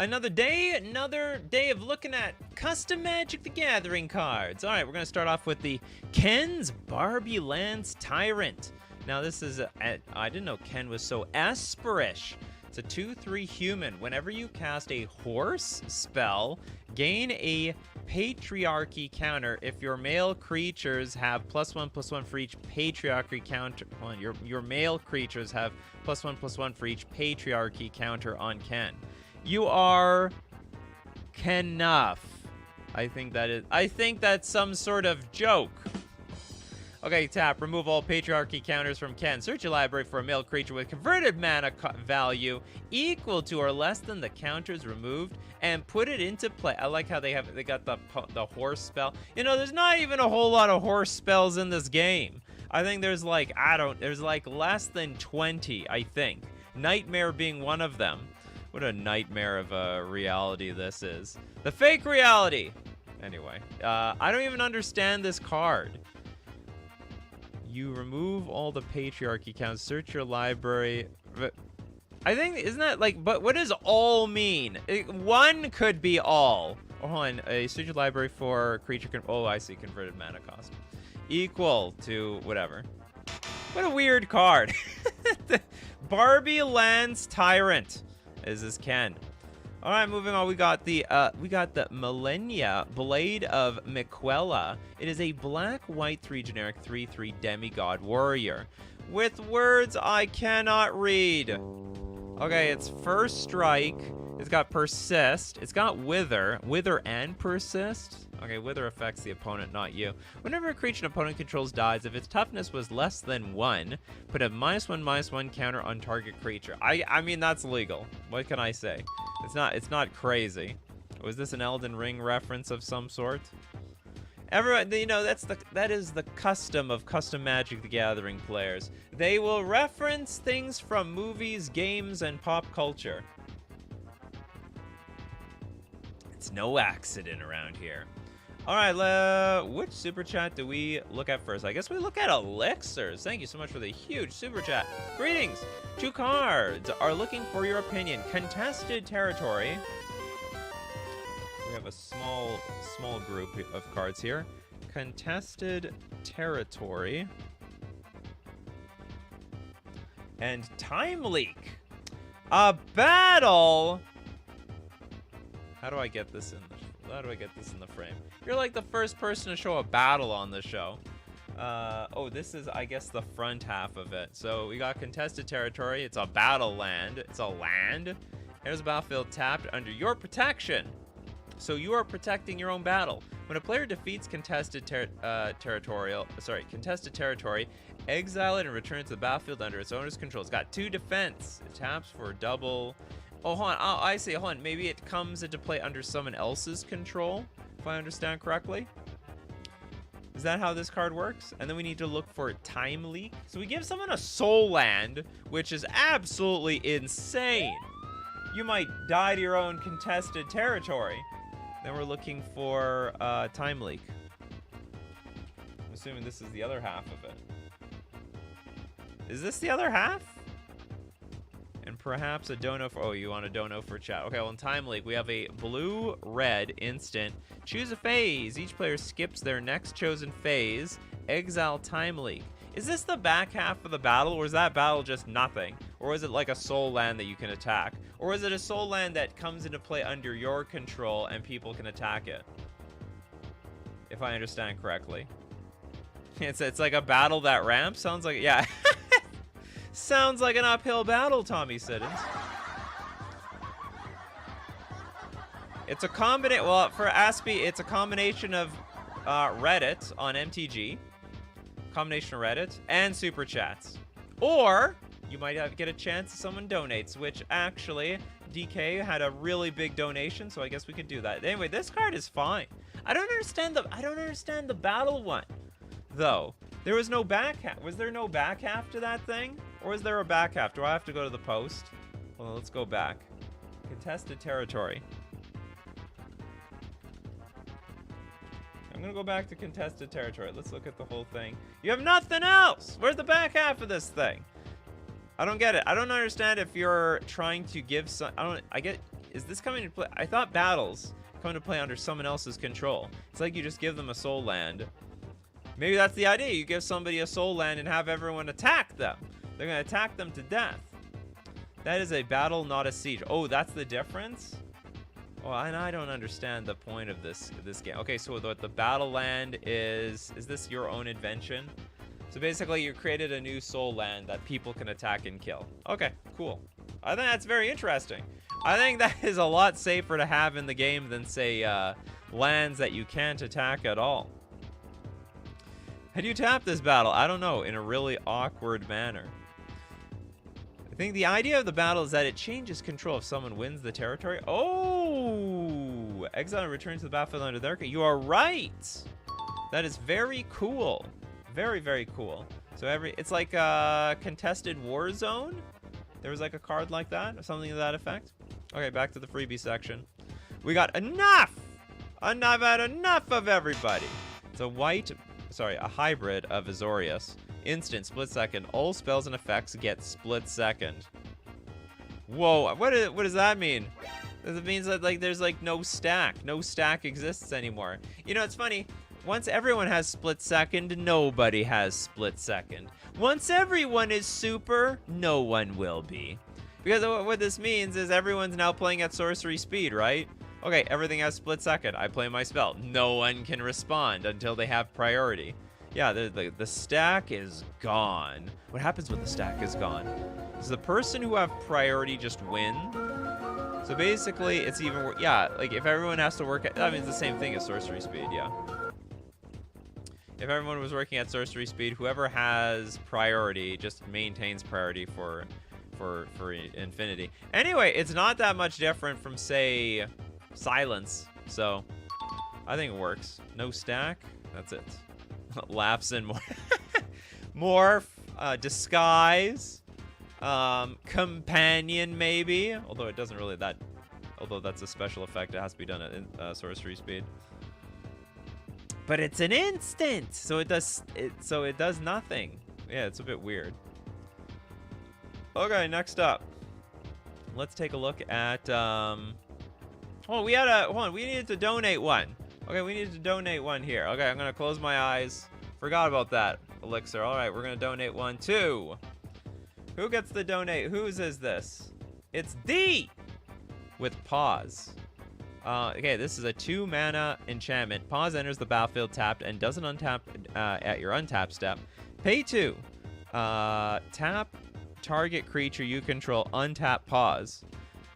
Another day of looking at custom Magic the Gathering cards. All right, we're going to start off with the Ken's Barbie Lance Tyrant. Now, this is, I didn't know Ken was so Esperish. It's a 2/3 human. Whenever you cast a horse spell, gain a patriarchy counter if your male creatures have +1/+1 for each patriarchy counter. Well, your male creatures have +1/+1 for each patriarchy counter on Ken. You are Kenuff. I think that's some sort of joke. Okay, tap. Remove all patriarchy counters from Ken. Search your library for a male creature with converted mana value equal to or less than the counters removed, and put it into play. I like how they got the horse spell. You know, there's not even a whole lot of horse spells in this game. I think there's like there's like less than 20. I think Nightmare being one of them. What a nightmare of a reality this is. The fake reality. Anyway, I don't even understand this card. You remove all the patriarchy counts. Search your library. But I think, isn't that like, but what does all mean? One could be all. Oh, hold on. Search your library for creature. Oh, I see. Converted mana cost. Equal to whatever. What a weird card. Barbie Lance Tyrant. Is this Ken? All right, moving on. We got the Millennia Blade of Miquella. It is a black-white 3 generic 3/3 demigod warrior with words I cannot read. Okay, it's first strike. It's got persist. It's got wither and persist. Okay, wither affects the opponent, not you. Whenever a creature an opponent controls dies, if its toughness was less than 1, put a -1/-1 counter on target creature. I mean, that's legal. What can I say? It's not crazy. Was this an Elden Ring reference of some sort? Everyone, you know, that is the custom of custom Magic the Gathering players. They will reference things from movies, games, and pop culture. It's no accident around here. All right, which super chat do we look at first? I guess we look at elixirs. Thank you so much for the huge super chat. Greetings. 2 cards are looking for your opinion. Contested territory. We have a small group of cards here. Contested territory. And time leak. A battle. How do I get this in the frame? You're like the first person to show a battle on the show. Oh, this is, I guess, the front half of it. So we got contested territory. It's a battle land. It's a land. Here's a battlefield tapped under your protection. So you are protecting your own battle. When a player defeats contested territory, exile it and return to the battlefield under its owner's control. It's got 2 defense. It taps for double. Oh, hold on. Oh, I see. Hold on. Maybe it comes into play under someone else's control, if I understand correctly. Is that how this card works? And then we need to look for time leak. So we give someone a soul land, which is absolutely insane. You might die to your own contested territory. Then we're looking for time leak. I'm assuming this is the other half of it. Is this the other half? And perhaps a dono for, oh, you want a dono for chat. Okay, well, in time leak, we have a blue-red instant. Choose a phase. Each player skips their next chosen phase. Exile time leak. Is this the back half of the battle, or is that battle just nothing? Or is it like a soul land that you can attack? Or is it a soul land that comes into play under your control and people can attack it? If I understand correctly. It's like a battle that ramps? Sounds like, yeah. Sounds like an uphill battle, Tommy Siddons. It's a combination, well, for Aspie, it's a combination of Reddit on MTG, combination of Reddit, and Super Chats. Or, you might get a chance someone donates, which actually, DK had a really big donation, so I guess we could do that. Anyway, this card is fine. I don't understand the battle one, though. There was no back half. Was there no back half to that thing? Or is there a back half? Do I have to go to the post? Well, let's go back. Contested territory. I'm gonna go back to contested territory. Let's look at the whole thing. You have nothing else! Where's the back half of this thing? I don't get it. I don't understand if you're trying to give some... I get is this coming to play? I thought battles come to play under someone else's control. It's like you just give them a soul land. Maybe that's the idea. You give somebody a soul land and have everyone attack them. They're going to attack them to death. That is a battle, not a siege. Oh, that's the difference? Oh, and I don't understand the point of this game. Okay, so the battle land is this your own invention? So basically, you created a new soul land that people can attack and kill. Okay, cool. I think that's very interesting. I think that is a lot safer to have in the game than, say, lands that you can't attack at all. How do you tap this battle? I don't know, in a really awkward manner. I think the idea of the battle is that it changes control if someone wins the territory. Oh! Exile and return to the battlefield under their... You are right! That is very cool. Very, very cool. So it's like a contested war zone? There was like a card like that, or something to that effect. Okay, back to the freebie section. We got enough! I've had enough of everybody. It's a hybrid of Azorius. Instant, split second. All spells and effects get split second. Whoa, what does that mean? It means that like there's like no stack. No stack exists anymore. You know, it's funny. Once everyone has split second, nobody has split second. Once everyone is super, no one will be. Because what this means is everyone's now playing at sorcery speed, right? Okay, everything has split second. I play my spell. No one can respond until they have priority. Yeah, the stack is gone. What happens when the stack is gone? Does the person who have priority just win? So basically, it's even... Yeah, like if everyone has to work at... I mean, it's the same thing as sorcery speed, yeah. If everyone was working at sorcery speed, whoever has priority just maintains priority for infinity. Anyway, it's not that much different from, say, silence. So, I think it works. No stack. That's it. Laughs and more. Morph. Disguise. Companion, maybe. Although it doesn't really that... Although that's a special effect. It has to be done at sorcery speed. But it's an instant, so it does nothing. Yeah, it's a bit weird. Okay, next up, let's take a look at. Oh, we needed to donate one. Okay, we needed to donate one here. Okay, I'm gonna close my eyes. Forgot about that elixir. All right, we're gonna donate one too. Who gets the donate? Whose is this? It's D with pause. Okay, this is a 2-mana enchantment. Pause enters the battlefield tapped and doesn't untap at your untap step. Pay 2. Tap target creature you control, untap pause.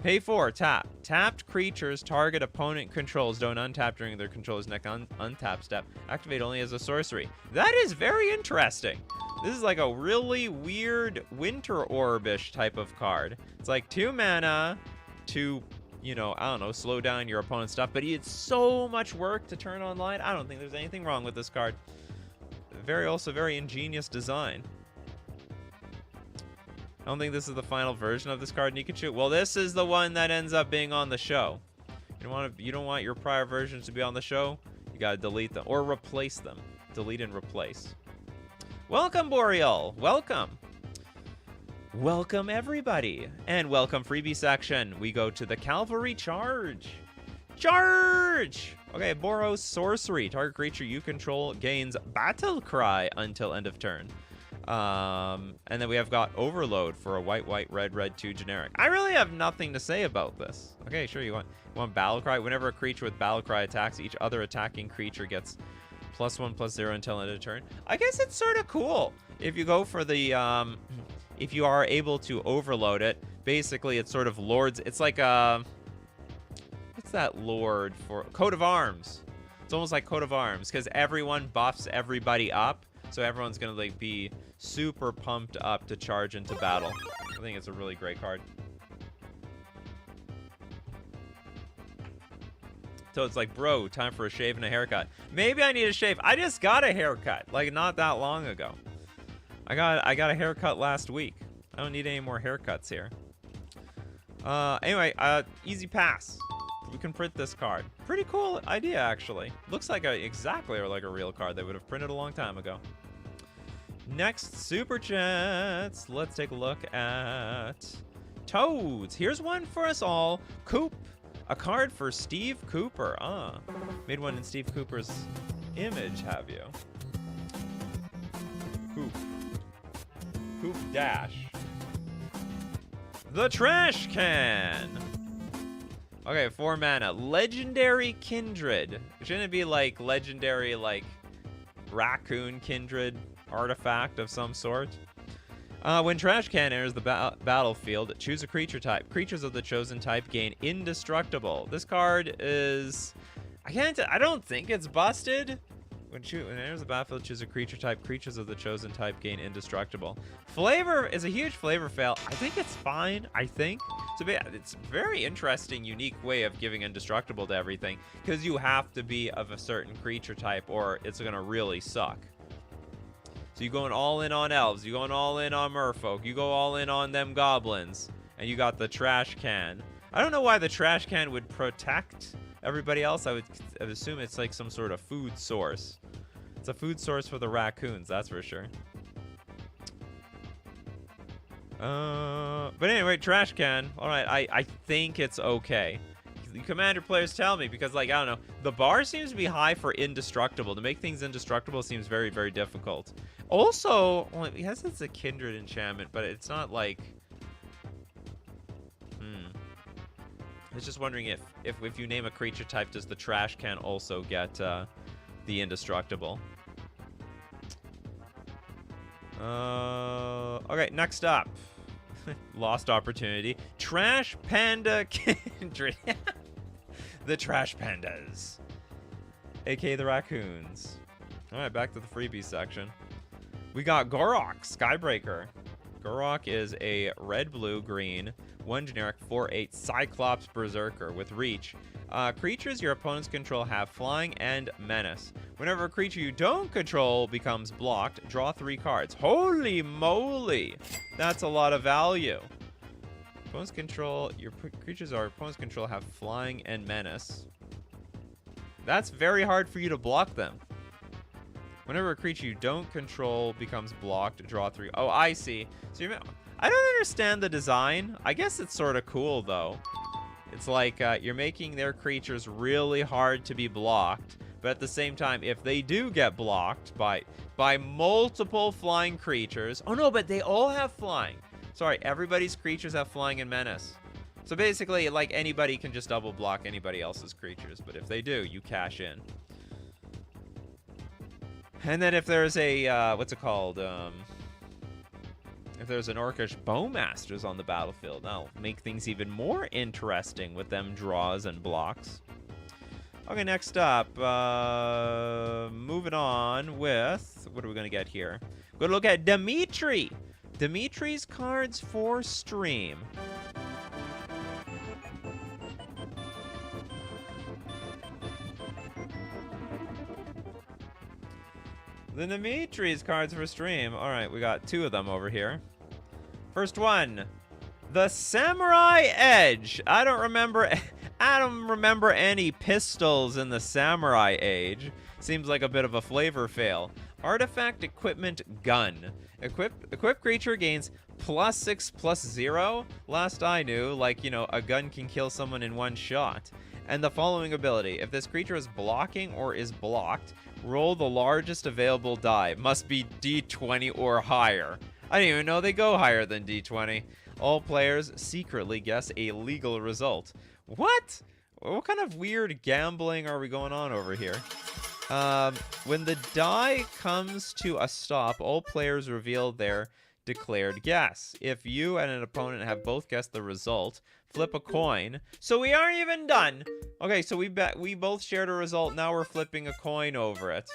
Pay 4, tap. Tapped creatures target opponent controls don't untap during their controller's next untap step. Activate only as a sorcery. That is very interesting. This is like a really weird Winter Orb-ish type of card. It's like 2 mana to... You know, I don't know, slow down your opponent's stuff, but it's so much work to turn online. I don't think there's anything wrong with this card. Also very ingenious design. I don't think this is the final version of this card, Nikachu. Well, this is the one that ends up being on the show. You don't want your prior versions to be on the show. You gotta delete them or replace them. Delete and replace. Welcome, Boreal. Welcome. Welcome, everybody, and welcome freebie section. We go to the Cavalry Charge. Charge! Okay, Boros Sorcery. Target creature you control gains Battle Cry until end of turn. And then we have got Overload for a white, red 2 generic. I really have nothing to say about this. Okay, sure, you want Battle Cry. Whenever a creature with Battle Cry attacks, each other attacking creature gets +1/+0 until end of turn. I guess it's sort of cool. If you go for the, if you are able to overload it, basically it sort of lords. It's like what's that lord for? Coat of Arms. It's almost like Coat of Arms because everyone buffs everybody up, so everyone's gonna like be super pumped up to charge into battle. I think it's a really great card. So it's like, bro, time for a shave and a haircut. Maybe I need a shave. I just got a haircut like not that long ago. I got a haircut last week. I don't need any more haircuts here. Anyway, easy pass. We can print this card. Pretty cool idea, actually. Looks like exactly like a real card they would have printed a long time ago. Next, Super Chats. Let's take a look at Toads. Here's one for us all. Coop A card for Steve Cooper. Ah, made one in Steve Cooper's image, have you? Coop Dash. The Trash Can. Okay, 4 mana. Legendary Kindred. Shouldn't it be like legendary, like raccoon kindred artifact of some sort? When Trash Can enters the battlefield, choose a creature type. Creatures of the chosen type gain indestructible. This card is... I don't think it's busted. When it enters the battlefield, choose a creature type. Creatures of the chosen type gain indestructible. Flavor is a huge flavor fail. I think it's fine, I think. It's a very interesting, unique way of giving indestructible to everything, because you have to be of a certain creature type or it's going to really suck. So you're going all in on elves, you're going all in on merfolk, you go all in on them goblins, and you got the Trash Can. I don't know why the Trash Can would protect everybody else. I would assume it's like some sort of food source. It's a food source for the raccoons, that's for sure. But anyway, Trash Can. All right, I think it's okay. The Commander players tell me, because, like, I don't know, the bar seems to be high for indestructible. To make things indestructible seems very, very difficult. Also, well, yes, it's a Kindred enchantment, but it's not like... I was just wondering if you name a creature type, does the Trash Can also get the indestructible? Okay, next up. Lost opportunity. Trash Panda Kindred. The Trash Pandas. AKA the raccoons. Alright, back to the freebie section. We got Gorok, Skybreaker. Gorok is a red, blue, green, 1 generic, 4/8 Cyclops Berserker with reach. Creatures your opponents control have flying and menace. Whenever a creature you don't control becomes blocked, draw 3 cards. Holy moly! That's a lot of value. Opponents control, your creatures our opponents control have flying and menace. That's very hard for you to block them. Whenever a creature you don't control becomes blocked, draw 3. Oh, I see. So I don't understand the design. I guess it's sort of cool, though. It's like you're making their creatures really hard to be blocked, but at the same time, if they do get blocked by multiple flying creatures... Oh, no, but they all have flying. Sorry, everybody's creatures have flying and menace. So basically, like, anybody can just double block anybody else's creatures, but if they do, you cash in. And then if there's a, what's it called? If there's an Orcish Bowmasters on the battlefield, that'll make things even more interesting with them draws and blocks. Okay, next up, moving on with, what are we going to get here? We're going to look at Dimitri. Dimitri's cards for stream. The Dimitri's cards for stream. All right, we got 2 of them over here. First one, the Samurai Edge. I don't remember any pistols in the Samurai Age. Seems like a bit of a flavor fail. Artifact Equipment Gun. Equipped creature gains +6/+0. Last I knew, like, you know, a gun can kill someone in 1 shot. And the following ability: if this creature is blocking or is blocked, roll the largest available die. Must be D20 or higher. I didn't even know they go higher than D20. All players secretly guess a legal result. What? What kind of weird gambling are we going on over here? When the die comes to a stop, all players reveal their declared guess. If you and an opponent have both guessed the result, flip a coin. So we aren't even done. Okay, so we both shared a result. Now we're flipping a coin over it.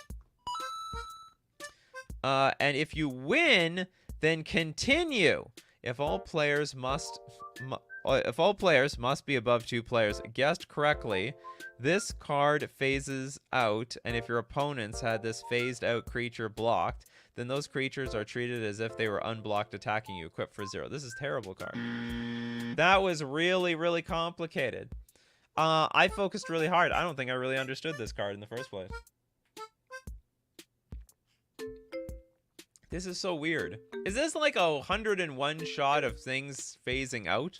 And if you win, then continue. If all players must be above 2 players guessed correctly, this card phases out, and if your opponents had this phased out creature blocked, then those creatures are treated as if they were unblocked attacking you, equipped for 0. This is a terrible card. That was really, really complicated. I focused really hard. I don't think I really understood this card in the first place. This is so weird. Is this like a 101 shot of things phasing out?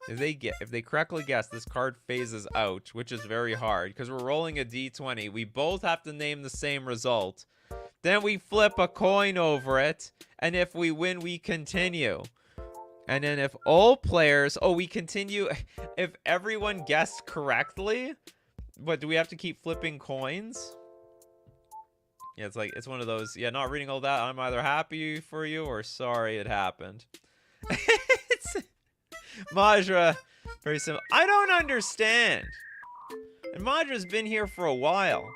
If they correctly guess, this card phases out, which is very hard because we're rolling a d20. We both have to name the same result. Then we flip a coin over it, and if we win, we continue. And then if all players, we continue. If everyone guessed correctly, but do we have to keep flipping coins? Yeah, it's one of those. Yeah, not reading all that. I'm either happy for you or sorry it happened. Majra, very simple. I don't understand. And Majra's been here for a while.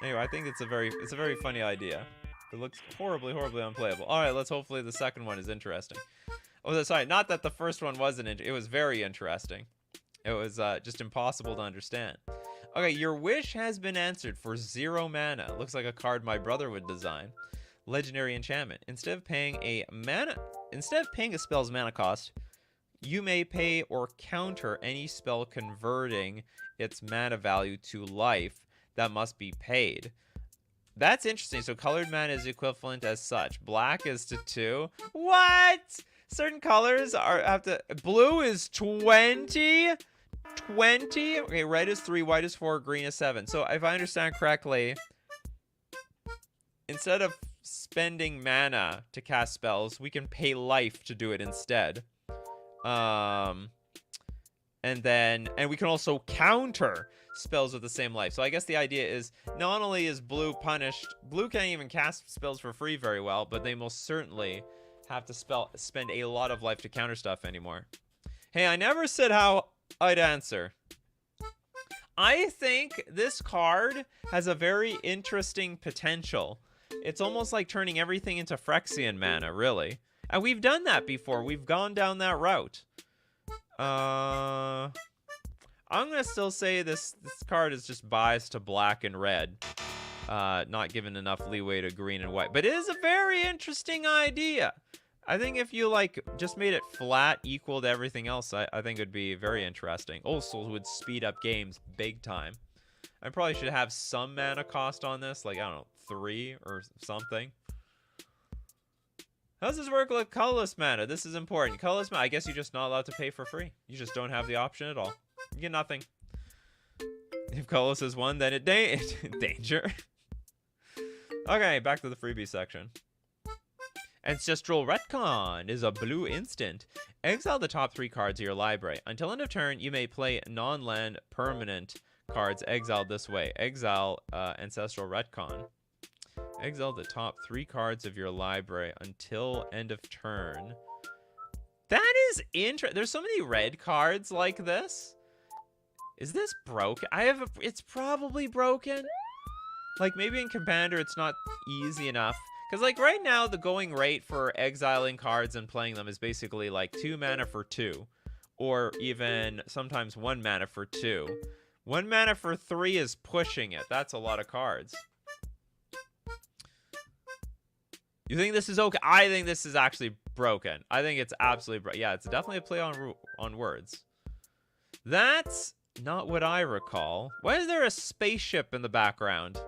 Anyway, I think it's a very funny idea. It looks horribly unplayable. All right, hopefully the second one is interesting. Oh, sorry, not that the first one wasn't. It was very interesting. It was just impossible to understand. Okay, your wish has been answered for 0 mana. Looks like a card my brother would design. Legendary enchantment. Instead of paying a spell's mana cost, you may pay or counter any spell converting its mana value to life that must be paid. That's interesting. So colored mana is equivalent as such. Black is to 2. What? Certain colors blue is 20? 20? Okay, red is 3, white is 4, green is 7. So if I understand correctly, instead of spending mana to cast spells, we can pay life to do it instead. And we can also counter spells with the same life. So I guess the idea is not only is blue punished, blue can't even cast spells for free very well, but they most certainly have to spend a lot of life to counter stuff anymore. Hey, I never said how I'd answer. I think this card has a very interesting potential. It's almost like turning everything into Phyrexian mana, really. And we've done that before. We've gone down that route. I'm going to still say this card is just biased to black and red. Not given enough leeway to green and white. But it is a very interesting idea. I think if you, just made it flat, equal to everything else, I think it would be very interesting. Also would speed up games big time. I probably should have some mana cost on this. I don't know, 3 or something. How does this work with colorless mana? This is important. Colorless mana, I guess you're just not allowed to pay for free. You just don't have the option at all. You get nothing. If colorless is 1, then it's danger. Okay, back to the freebie section. Ancestral Retcon is a blue instant. Exile the top 3 cards of your library. Until end of turn, you may play non-land permanent cards exiled this way. Exile Ancestral Retcon. Exile the top 3 cards of your library until end of turn. That is interesting. There's so many red cards like this. Is this broken? It's probably broken. Maybe in Commander it's not easy enough. Because, right now, the going rate for exiling cards and playing them is basically, 2 mana for 2. Or even sometimes 1 mana for 2. 1 mana for 3 is pushing it. That's a lot of cards. You think this is okay? I think this is actually broken. I think it's absolutely broken. Yeah, it's definitely a play on words. That's not what I recall. Why is there a spaceship in the background?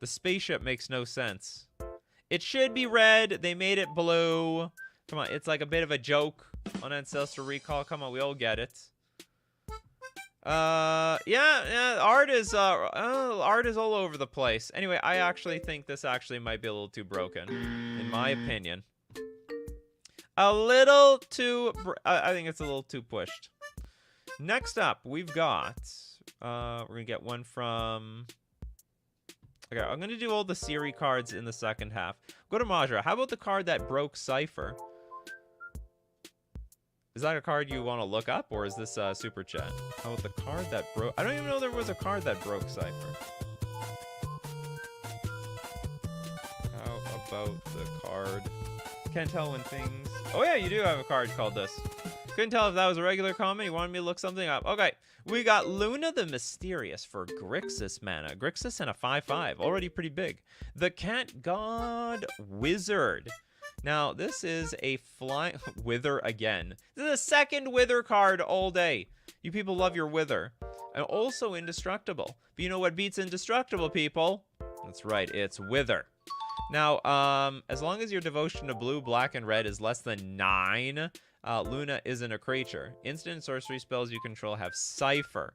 The spaceship makes no sense. It should be red. They made it blue. Come on, it's like a bit of a joke on Ancestral Recall. Come on, we all get it. Yeah, art is all over the place. Anyway, I actually think this actually might be a little too broken, in my opinion. A little too, I think it's a little too pushed. Next up, we've got, we're gonna get one from, okay, I'm gonna do all the Siri cards in the second half. Go to Majra. How about the card that broke Cypher? Is that a card you want to look up, or is this Super Chat? How about the card that broke? I don't even know there was a card that broke Cypher. How about the card? Can't tell when things... Oh yeah, you do have a card called this. Couldn't tell if that was a regular comment. You wanted me to look something up. Okay, we got Luna the Mysterious for Grixis mana. Grixis and a 5/5, already pretty big. The Cat God Wizard. Now, this is a flying... Wither again. This is the second Wither card all day. You people love your Wither. And also indestructible. But you know what beats indestructible, people? That's right, it's Wither. Now, as long as your devotion to blue, black, and red is less than 9, Luna isn't a creature. Instant and sorcery spells you control have Cipher.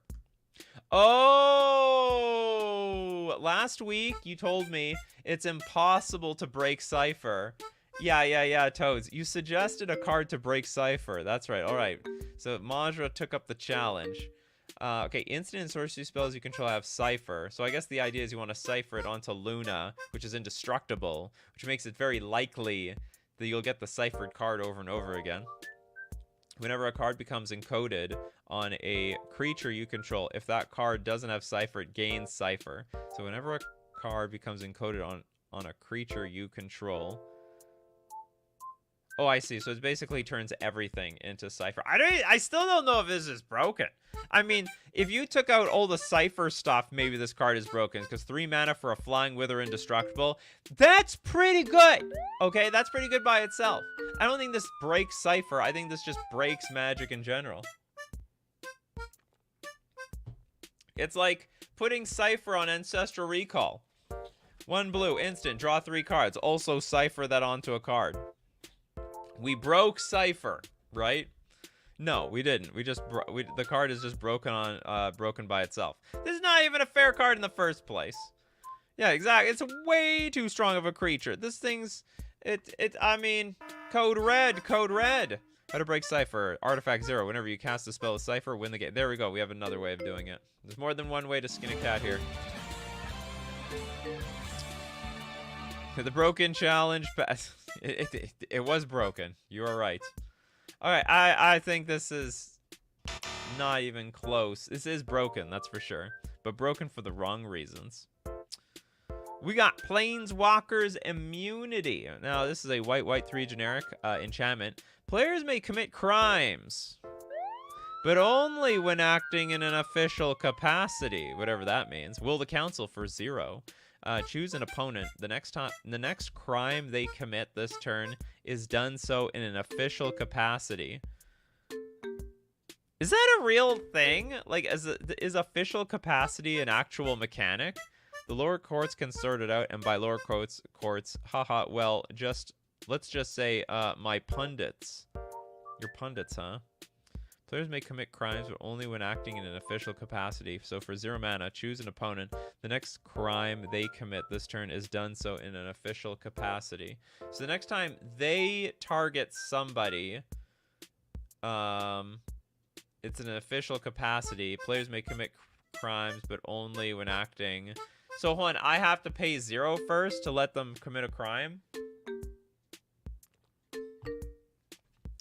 Oh! Last week, you told me it's impossible to break Cipher. Yeah, Toads. You suggested a card to break Cipher. That's right. All right. So Majra took up the challenge. Okay, instant and sorcery spells you control have Cipher. So I guess the idea is you want to Cipher it onto Luna, which is indestructible, which makes it very likely that you'll get the Ciphered card over and over again. Whenever a card becomes encoded on a creature you control, if that card doesn't have Cipher, it gains Cipher. So whenever a card becomes encoded on a creature you control... Oh, I see. So it basically turns everything into Cipher. I still don't know if this is broken. I mean, if you took out all the Cipher stuff, maybe this card is broken. Because 3 mana for a Flying Wither indestructible, that's pretty good. Okay, that's pretty good by itself. I don't think this breaks Cipher. I think this just breaks Magic in general. It's like putting Cipher on Ancestral Recall. 1 blue, instant, draw 3 cards. Also Cipher that onto a card. We broke Cipher, right? No, we didn't. The card is just broken by itself. This is not even a fair card in the first place. Yeah, exactly. It's way too strong of a creature. This thing's I mean, code red. How to break Cipher. Artifact 0. Whenever you cast a spell with Cipher, win the game. There we go. We have another way of doing it. There's more than one way to skin a cat here. The broken challenge pass. It was broken. You are right. All right, I think this is not even close. This is broken, that's for sure. But broken for the wrong reasons. We got Planeswalker's Immunity. Now, this is a white 3 generic enchantment. Players may commit crimes, but only when acting in an official capacity, whatever that means. Will the council for 0. Choose an opponent. The next crime they commit this turn is done so in an official capacity. Is that a real thing? Like, is official capacity an actual mechanic? The lower courts can sort it out, and by lower courts, haha, well, let's just say, my pundits. Your pundits, huh? Players may commit crimes, but only when acting in an official capacity. So for 0 mana, choose an opponent. The next crime they commit this turn is done so in an official capacity. So the next time they target somebody, it's in an official capacity. Players may commit crimes, but only when acting. So hold on, I have to pay 0 first to let them commit a crime?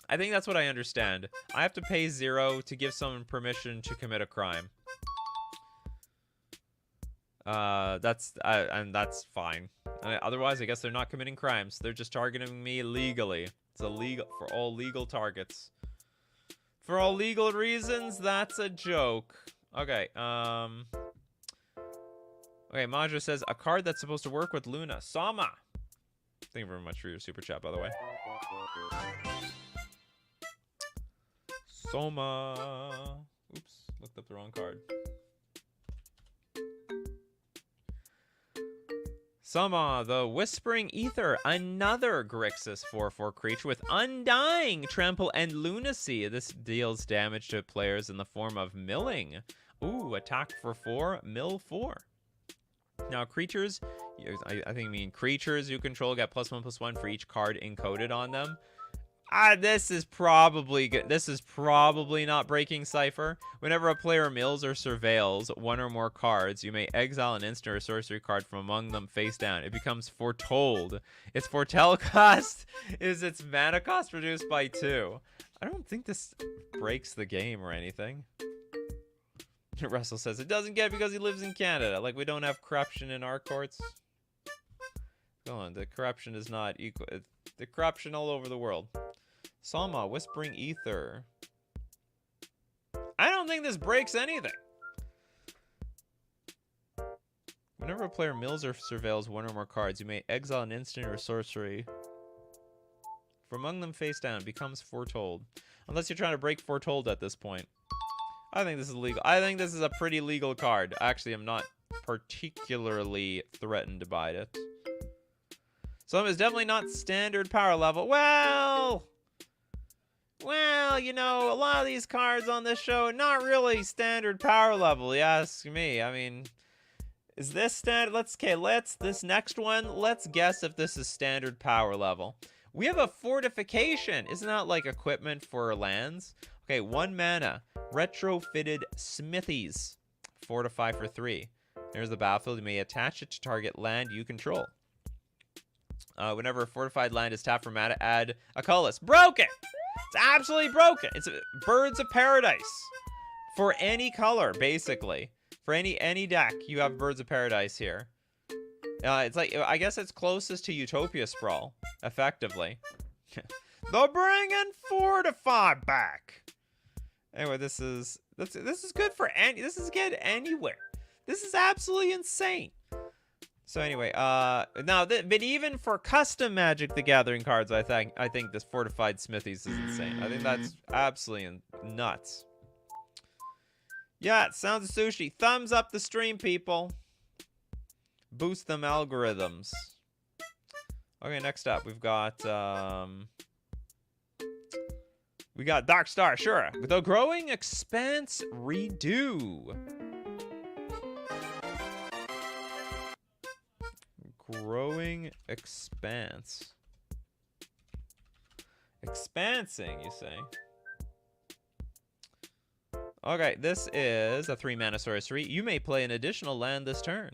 I think that's what I understand. I have to pay 0 to give someone permission to commit a crime. And that's fine. Otherwise, I guess they're not committing crimes. They're just targeting me legally. It's illegal for all legal targets. For all legal reasons, that's a joke. Okay, okay, Majra says, a card that's supposed to work with Luna. Sama! Thank you very much for your super chat, by the way. Soma. Oops, looked up the wrong card. Soma, the Whispering Ether, another Grixis 4/4 creature with Undying, Trample, and Lunacy. This deals damage to players in the form of milling. Ooh, attack for 4, mill 4. Now, creatures, I think I mean creatures you control get +1/+1 for each card encoded on them. This is probably good. This is probably not breaking Cipher. Whenever a player mills or surveils 1 or more cards, you may exile an instant or sorcery card from among them face down. It becomes Foretold. Its Foretell cost is its mana cost reduced by 2. I don't think this breaks the game or anything. Russell says it doesn't get because he lives in Canada. Like, we don't have corruption in our courts. Go on, the corruption is not equal. The corruption all over the world. Salma, Whispering Ether. I don't think this breaks anything. Whenever a player mills or surveils 1 or more cards, you may exile an instant or sorcery from among them face down. It becomes Foretold. Unless you're trying to break Foretold at this point. I think this is legal. I think this is a pretty legal card. Actually, I'm not particularly threatened by it. Some is definitely not standard power level. Well, well, you know, a lot of these cards on this show, not really standard power level, you ask me. I mean, is this standard? This next one, let's guess if this is standard power level. We have a fortification. Isn't that like equipment for lands? Okay, 1 mana. Retrofitted smithies. Fortify for 3. There's the battlefield. You may attach it to target land you control. Whenever a fortified land is tapped for mana, add a colorless. Broken! It's absolutely broken. It's Birds of Paradise. For any color, basically. For any deck, you have Birds of Paradise here. It's like, I guess it's closest to Utopia Sprawl, effectively. They're bringing Fortify back. Anyway, this is good for this is good anywhere. This is absolutely insane. So anyway, but even for custom Magic the Gathering cards, I think this Fortified Smithies is insane. I think that's absolutely nuts. Yeah, Sounds of Sushi. Thumbs up the stream, people. Boost them algorithms. Okay, next up, we've got Dark Star, sure. The Growing Expanse Redo. Growing Expanse. Expansing, you say? Okay, this is a 3-mana sorcery. You may play an additional land this turn.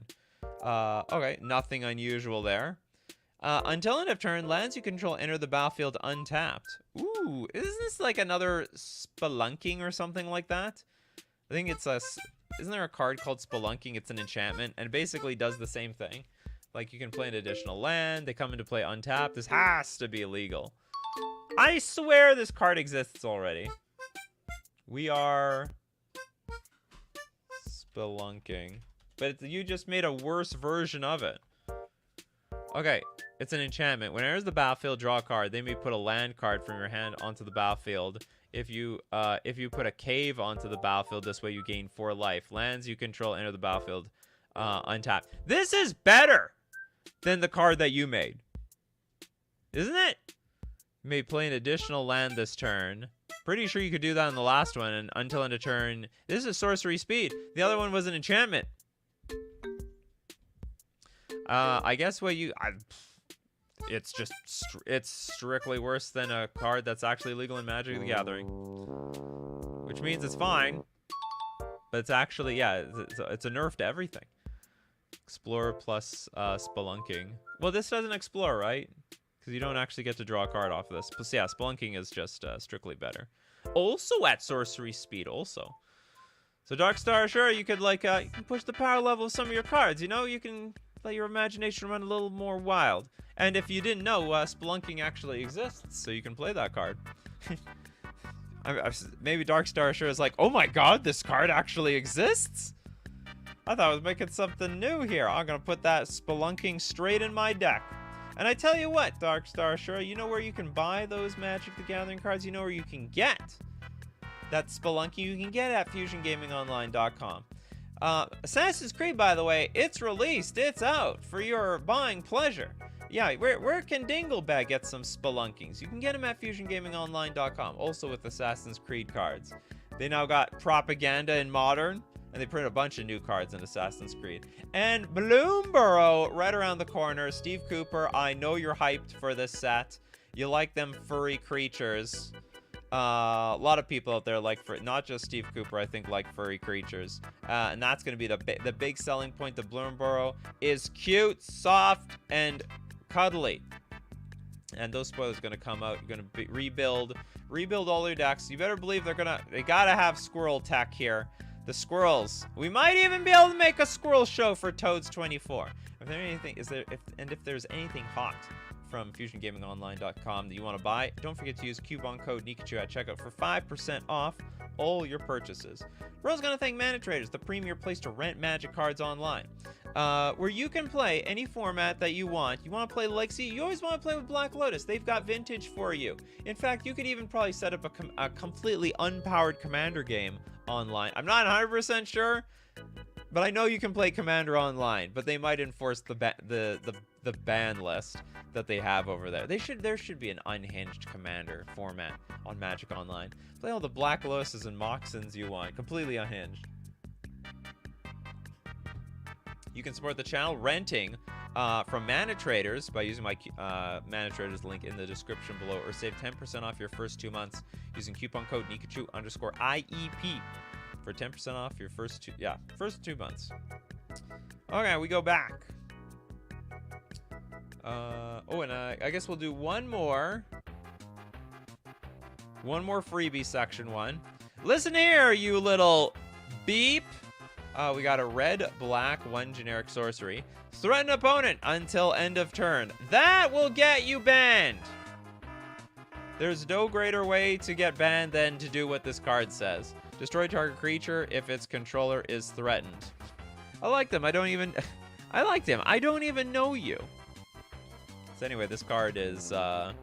Okay, nothing unusual there. Until end of turn, lands you control enter the battlefield untapped. Ooh, isn't this like another Spelunking or something like that? I think it's isn't there a card called Spelunking? It's an enchantment, and it basically does the same thing. Like, you can play an additional land, they come into play untapped. This has to be illegal. I swear this card exists already. We are Spelunking. But you just made a worse version of it. Okay, it's an enchantment. When it enters the battlefield, draw a card. They may put a land card from your hand onto the battlefield. If you put a cave onto the battlefield, this way you gain 4 life. Lands you control enter the battlefield untapped. This is better than the card that you made. Isn't it? You may play an additional land this turn. Pretty sure you could do that in the last one. And until end of turn, this is sorcery speed. The other one was an enchantment. I guess what you... it's just... it's strictly worse than a card that's actually legal in Magic the Gathering. Which means it's fine. But it's actually... yeah, it's a nerf to everything. Explore plus Spelunking. Well, this doesn't explore, right? Because you don't actually get to draw a card off of this. Plus, yeah, Spelunking is just strictly better. Also at sorcery speed, also. So Dark Star, sure, you could like you can push the power level of some of your cards. You know, you can let your imagination run a little more wild. And if you didn't know, Spelunking actually exists, so you can play that card. Maybe Dark Star sure is like, oh my god, this card actually exists? I thought I was making something new here. I'm gonna put that Spelunking straight in my deck. And I tell you what, Dark Star sure, you know where you can buy those Magic the Gathering cards? You know where you can get that Spelunking? You can get at FusionGamingOnline.com. Assassin's Creed, by the way, it's released. It's out for your buying pleasure. Yeah, where can Dinglebag get some Spelunkings? You can get them at FusionGamingOnline.com, also with Assassin's Creed cards. They now got Propaganda in Modern, and they print a bunch of new cards in Assassin's Creed. And Bloomborough, right around the corner. Steve Cooper, I know you're hyped for this set. You like them furry creatures. A lot of people out there like, not just Steve Cooper, I think, like furry creatures. And that's going to be the big selling point. The Bloomborough is cute, soft, and cuddly. And those spoilers are going to come out. You're going to rebuild all your decks. You better believe they got to have squirrel tech here. The squirrels. We might even be able to make a squirrel show for Toads 24. If there's anything hot from FusionGamingOnline.com that you want to buy, don't forget to use coupon code Nikachu at checkout for 5% off all your purchases. We're also going to thank Mana Traders, the premier place to rent Magic cards online, where you can play any format that you want. You want to play Legacy? You always want to play with Black Lotus. They've got Vintage for you. In fact, you could even probably set up a completely unpowered Commander game online. I'm not 100% sure. But I know you can play Commander online, but they might enforce the ban list that they have over there. There should be an unhinged Commander format on Magic Online. Play all the Black Lotuses and Moxons you want, completely unhinged. You can support the channel renting from Mana Traders by using my Mana Traders link in the description below, or save 10% off your first 2 months using coupon code Nikachu_IEP for 10% off your first 2 months. Okay, we go back. And I guess we'll do one more freebie section 1. Listen here, you little beep. We got a red, black, 1 generic sorcery. Threaten opponent until end of turn. That will get you banned. There's no greater way to get banned than to do what this card says. Destroy target creature if its controller is threatened. I like them. I liked him. I don't even know you. So anyway, this card is, what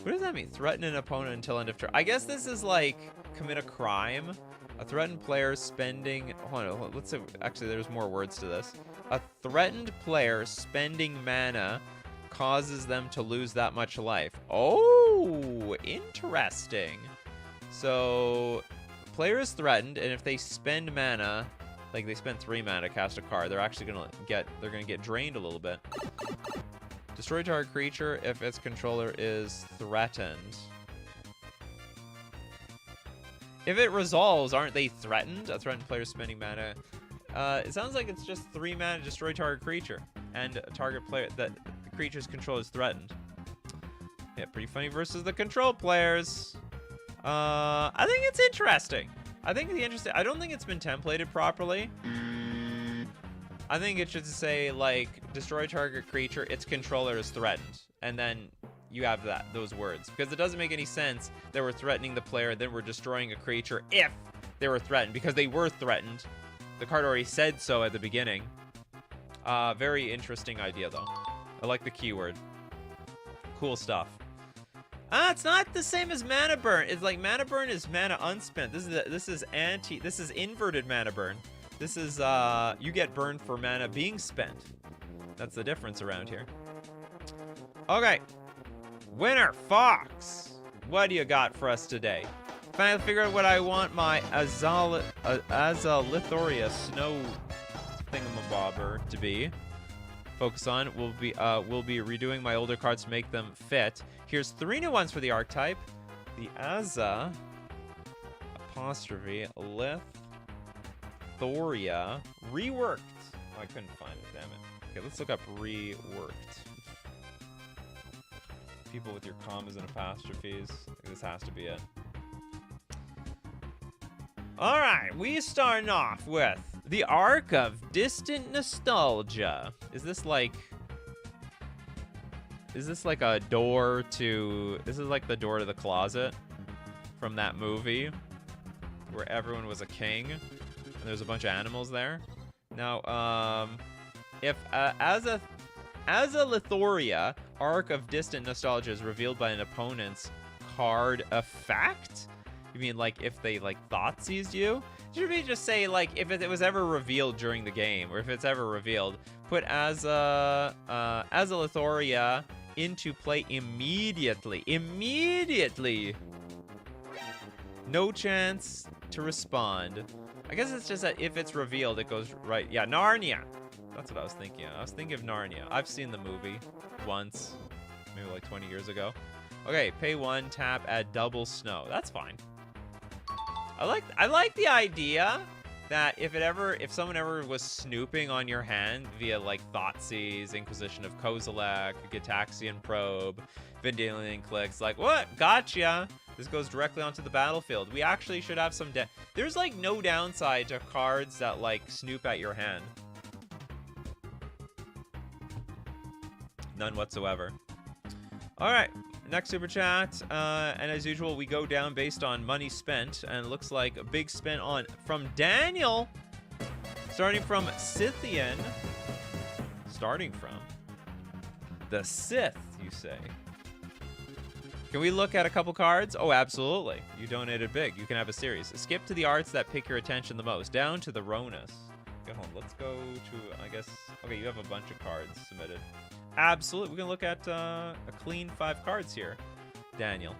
does that mean? Threaten an opponent until end of turn. I guess this is like commit a crime. A threatened player spending, hold on, let's say, actually there's more words to this. A threatened player spending mana causes them to lose that much life. Oh, interesting. So, player is threatened, and if they spend mana, like they spend 3 mana to cast a card, they're actually gonna get drained a little bit. Destroy target creature if its controller is threatened. If it resolves, aren't they threatened? A threatened player spending mana. It sounds like it's just 3 mana to destroy target creature, and a target player that the creature's control is threatened. Yeah, pretty funny versus the control players. I think it's interesting. I don't think it's been templated properly. I think it should say, like, destroy target creature, its controller is threatened. And then you have those words. Because it doesn't make any sense that we're threatening the player, then we're destroying a creature if they were threatened. Because they were threatened. The card already said so at the beginning. Very interesting idea, though. I like the keyword. Cool stuff. It's not the same as mana burn. It's like mana burn is mana unspent. This is inverted mana burn. This is you get burned for mana being spent. That's the difference around here. Okay. Winner Fox. What do you got for us today? Finally figured out what I want my Azalithoria snow thingamabobber to be. Focus on. We'll be redoing my older cards to make them fit. Here's 3 new ones for the archetype. The Aza apostrophe Lithoria reworked. Oh, I couldn't find it, damn it. Okay, let's look up reworked. People with your commas and apostrophes. This has to be it. Alright, we starting off with the Arc of Distant Nostalgia. Is this like a door to... This is like the door to the closet from that movie where everyone was a king and there's a bunch of animals there. Now, if Azalithoria, Arc of Distant Nostalgia, is revealed by an opponent's card effect? You mean like if they like thought seized you? Should we just say like if it was ever revealed during the game, or if it's ever revealed, put Azalithoria into play immediately. Immediately! No chance to respond. I guess it's just that if it's revealed, it goes right. Yeah, Narnia. That's what I was thinking. I was thinking of Narnia. I've seen the movie once, maybe like 20 years ago. Okay, pay 1, tap, add double snow. That's fine. I like the idea that if someone ever was snooping on your hand via like Thoughtseize, Inquisition of Kozilek, Gitaxian Probe, Vendilion Clicks, like what? Gotcha. This goes directly onto the battlefield. We actually should have some. There's like no downside to cards that like snoop at your hand. None whatsoever. All right. Next super chat, and as usual, we go down based on money spent, and it looks like a big spent from Daniel, starting from Scythian, the Sith, you say. Can we look at a couple cards? Oh, absolutely. You donated big. You can have a series. Skip to the arts that pick your attention the most. Down to the Ronus. Okay, hold on. Let's go to, I guess... Okay, you have a bunch of cards submitted. Absolutely. We're going to look at a clean 5 cards here, Daniel.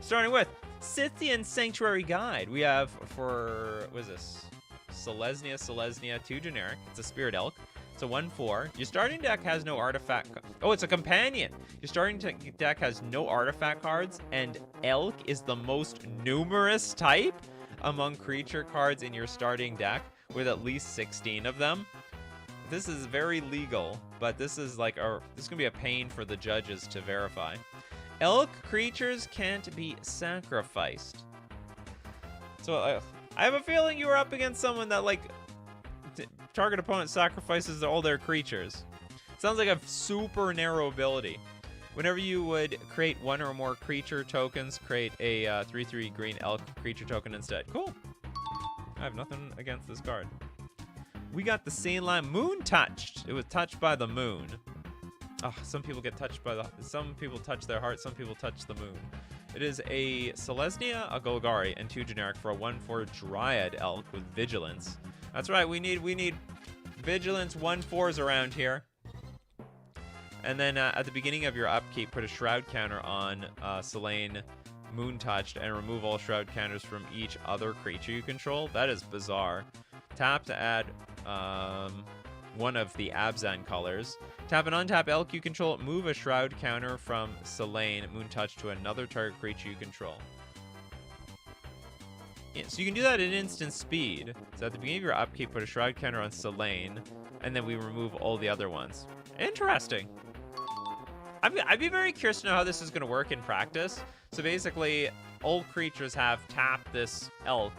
Starting with Scythian Sanctuary Guide. We have for, what is this? Selesnya, 2 generic. It's a Spirit Elk. It's a 1/4. Your starting deck has no artifact. Oh, it's a companion. Your starting deck has no artifact cards, and Elk is the most numerous type among creature cards in your starting deck, with at least 16 of them. This is very legal, but this is like this is gonna be a pain for the judges to verify. Elk creatures can't be sacrificed. So I have a feeling you were up against someone that like target opponent sacrifices all their creatures. Sounds like a super narrow ability. Whenever you would create 1 or more creature tokens, create a 3/3 green elk creature token instead. Cool. I have nothing against this card. We got the Saline Moon Touched. It was touched by the moon. Oh, some people get touched by some people touch their heart, some people touch the moon. It is a Selesnya, a Golgari, and 2 generic for a 1/4 Dryad Elk with Vigilance. That's right, we need Vigilance 1/4s around here. And then at the beginning of your upkeep, put a Shroud counter on Selene Moon Touched and remove all Shroud counters from each other creature you control. That is bizarre. Tap to add one of the Abzan colors. Tap and untap Elk you control. Move a Shroud counter from Selene Moon Touched to another target creature you control. Yeah, so you can do that at instant speed. So at the beginning of your upkeep, put a Shroud counter on Selene, and then we remove all the other ones. Interesting. I'd be very curious to know how this is going to work in practice. So basically, all creatures have tap this Elk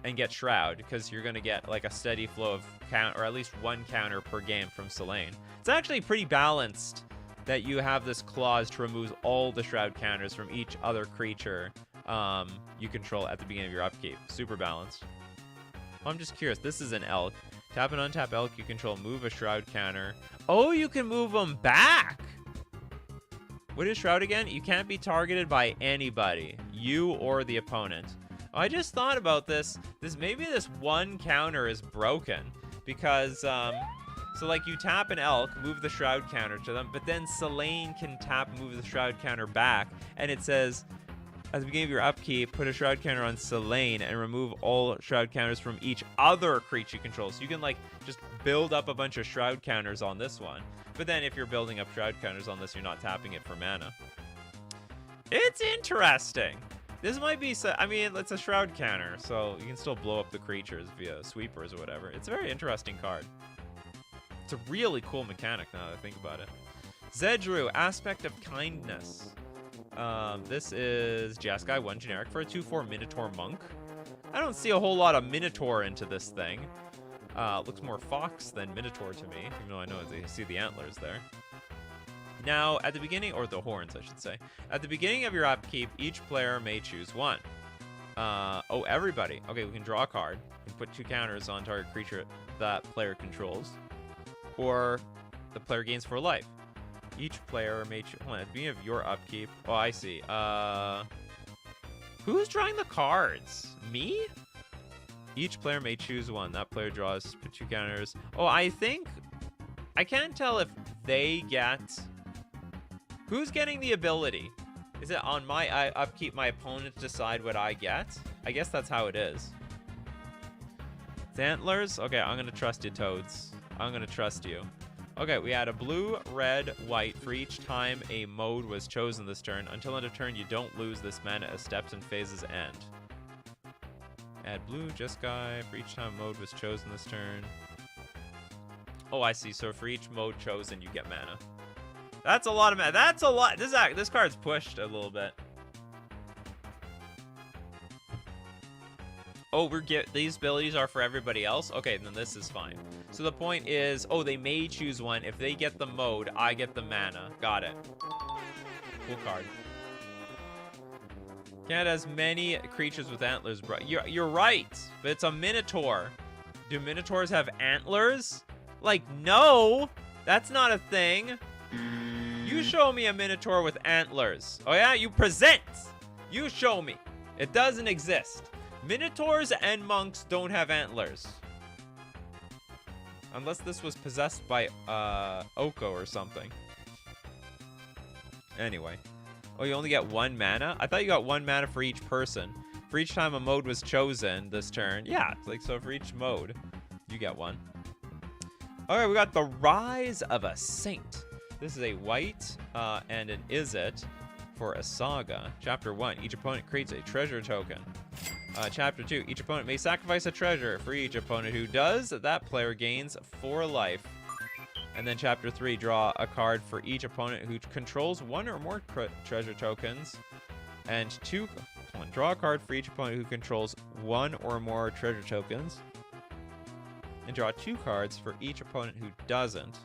and get Shroud, because you're going to get like a steady flow of count, or at least 1 counter per game from Selene. It's actually pretty balanced that you have this clause to remove all the Shroud counters from each other creature you control at the beginning of your upkeep. Super balanced. Well, I'm just curious. This is an Elk. Tap and untap Elk you control. Move a Shroud counter. Oh, you can move them back! What is Shroud again? You can't be targeted by anybody, you or the opponent. Oh, I just thought about this. Maybe this 1 counter is broken because so like you tap an Elk, move the Shroud counter to them, but then Selene can tap and move the Shroud counter back, and it says at the beginning of your upkeep, put a Shroud counter on Selene and remove all Shroud counters from each other creature you control. So you can like just build up a bunch of Shroud counters on this one. But then if you're building up Shroud counters on this, you're not tapping it for mana. It's interesting. This might be, I mean, it's a Shroud counter, so you can still blow up the creatures via sweepers or whatever. It's a very interesting card. It's a really cool mechanic now that I think about it. Zedru, Aspect of Kindness. This is Jeskai, 1 generic for a 2/4 Minotaur Monk. I don't see a whole lot of Minotaur into this thing. Looks more fox than Minotaur to me, even though I know I see the antlers there. Now, at the beginning, or the horns, I should say. At the beginning of your upkeep, each player may choose 1. Oh, everybody. Okay, we can draw a card. We can put 2 counters on target creature that player controls. Or the player gains 4 life. Each player may choose... Hold on, at the beginning of your upkeep... Oh, I see. Who's drawing the cards? Me? Each player may choose 1. That player draws 2 counters. Oh, I think... I can't tell if they get... Who's getting the ability? Is it on my upkeep, my opponent decide what I get? I guess that's how it is. It's antlers? Okay, I'm going to trust you, Toads. I'm going to trust you. Okay, we add a blue, red, white for each time a mode was chosen this turn. Until end of turn, you don't lose this mana as steps and phases end. Add blue, Jeskai for each time mode was chosen this turn. Oh, I see. So for each mode chosen, you get mana. That's a lot of mana. That's a lot. This card's pushed a little bit. Oh, these abilities are for everybody else? Okay, then this is fine. So the point is, oh, they may choose 1. If they get the mode, I get the mana. Got it. Cool card. Can't as many creatures with antlers, bro. You're right, but it's a Minotaur. Do Minotaurs have antlers? Like, no, that's not a thing. You show me a Minotaur with antlers. Oh yeah, you present. You show me. It doesn't exist. Minotaurs and monks don't have antlers. Unless this was possessed by Oko or something. Anyway. Oh, you only get 1 mana? I thought you got 1 mana for each person. For each time a mode was chosen this turn. Yeah, like so for each mode, you get 1. Alright, we got the Rise of a Saint. This is a white and an Izzet for a saga. Chapter 1, each opponent creates a treasure token. Chapter 2, each opponent may sacrifice a treasure. For each opponent who does, that player gains 4 life. And then Chapter 3, draw a card for each opponent who controls 1 or more treasure tokens. And draw a card for each opponent who controls 1 or more treasure tokens. And draw 2 cards for each opponent who doesn't.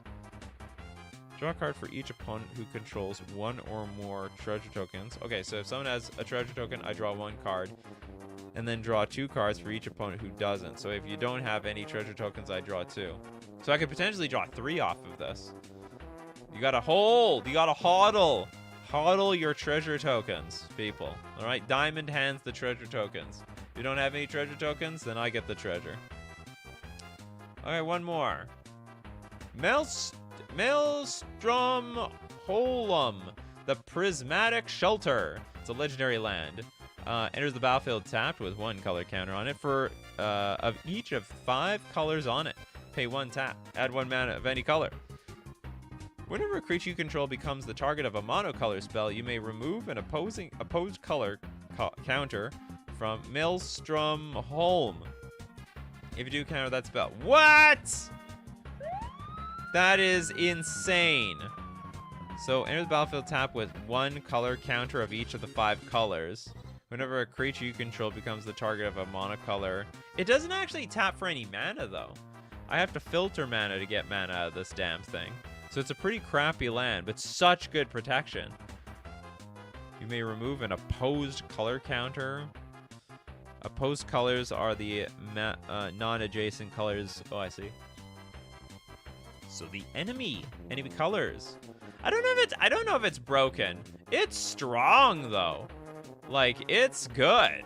Draw a card for each opponent who controls 1 or more treasure tokens. Okay, so if someone has a treasure token, I draw 1 card. And then draw 2 cards for each opponent who doesn't. So if you don't have any treasure tokens, I draw 2. So I could potentially draw 3 off of this. You gotta hold. You gotta hodl. Hodl your treasure tokens, people. All right, Diamond hands the treasure tokens. If you don't have any treasure tokens, then I get the treasure. All right, one more. Maelstrom Holum, the Prismatic Shelter. It's a legendary land. Enters the battlefield tapped with 1 color counter on it for of each of 5 colors on it. Pay 1 tap. Add 1 mana of any color. Whenever a creature you control becomes the target of a monocolor spell, you may remove an opposed color counter from Maelstrom Holm. If you do counter that spell. What? That is insane. So enter the battlefield tap with 1 color counter of each of the 5 colors. Whenever a creature you control becomes the target of a monocolor. It doesn't actually tap for any mana though. I have to filter mana to get mana out of this damn thing. So it's a pretty crappy land, but such good protection. You may remove an opposed color counter. Opposed colors are the non-adjacent colors. Oh, I see. So the enemy colors. I don't know if it's broken. It's strong though. Like, it's good.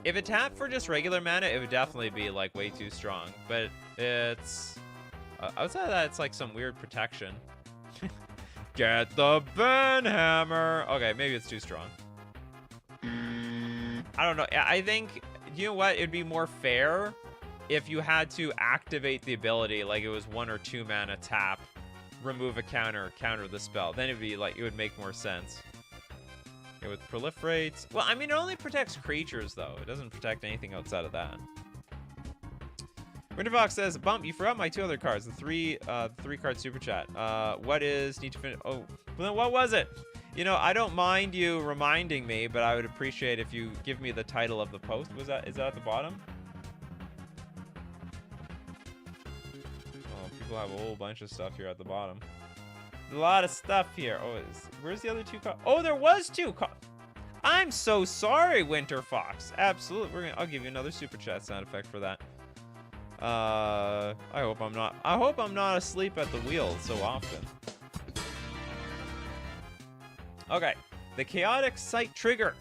If it tapped for just regular mana, it would definitely be like way too strong. But it's outside of that, it's like some weird protection. Get the Banhammer. Okay, maybe it's too strong. I don't know. I think, you know what? It'd be more fair if you had to activate the ability, like it was 1 or 2 mana tap, remove a counter the spell. Then it'd be like, it would make more sense. Okay, with proliferates. Well, I mean, it only protects creatures though. It doesn't protect anything outside of that. Winterfox says, Bump, you forgot my 2 other cards, the 3 card super chat. What is need to finish? Oh, well, what was it? You know, I don't mind you reminding me, but I would appreciate if you give me the title of the post. Is that at the bottom? Oh, people have a whole bunch of stuff here at the bottom. There's a lot of stuff here. Oh, where's the other 2 cards? Oh, there was 2 cards. I'm so sorry, Winterfox. Absolutely. I'll give you another super chat sound effect for that. I hope I'm not asleep at the wheel so often. Okay, the Chaotic Sight Trigger.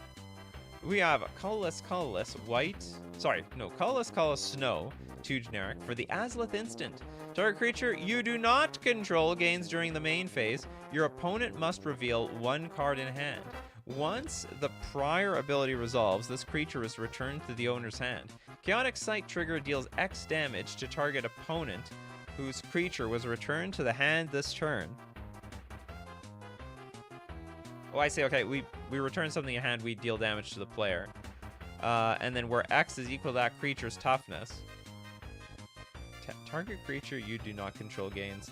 We have a colorless white. Sorry, no, colorless snow. 2 generic for the Azlith instant. Target creature you do not control gains during the main phase. Your opponent must reveal 1 card in hand. Once the prior ability resolves, this creature is returned to the owner's hand. Chaotic Sight Trigger deals X damage to target opponent whose creature was returned to the hand this turn. Oh, I see. Okay, we return something in hand, we deal damage to the player. And then where X is equal to that creature's toughness. Target creature you do not control gains.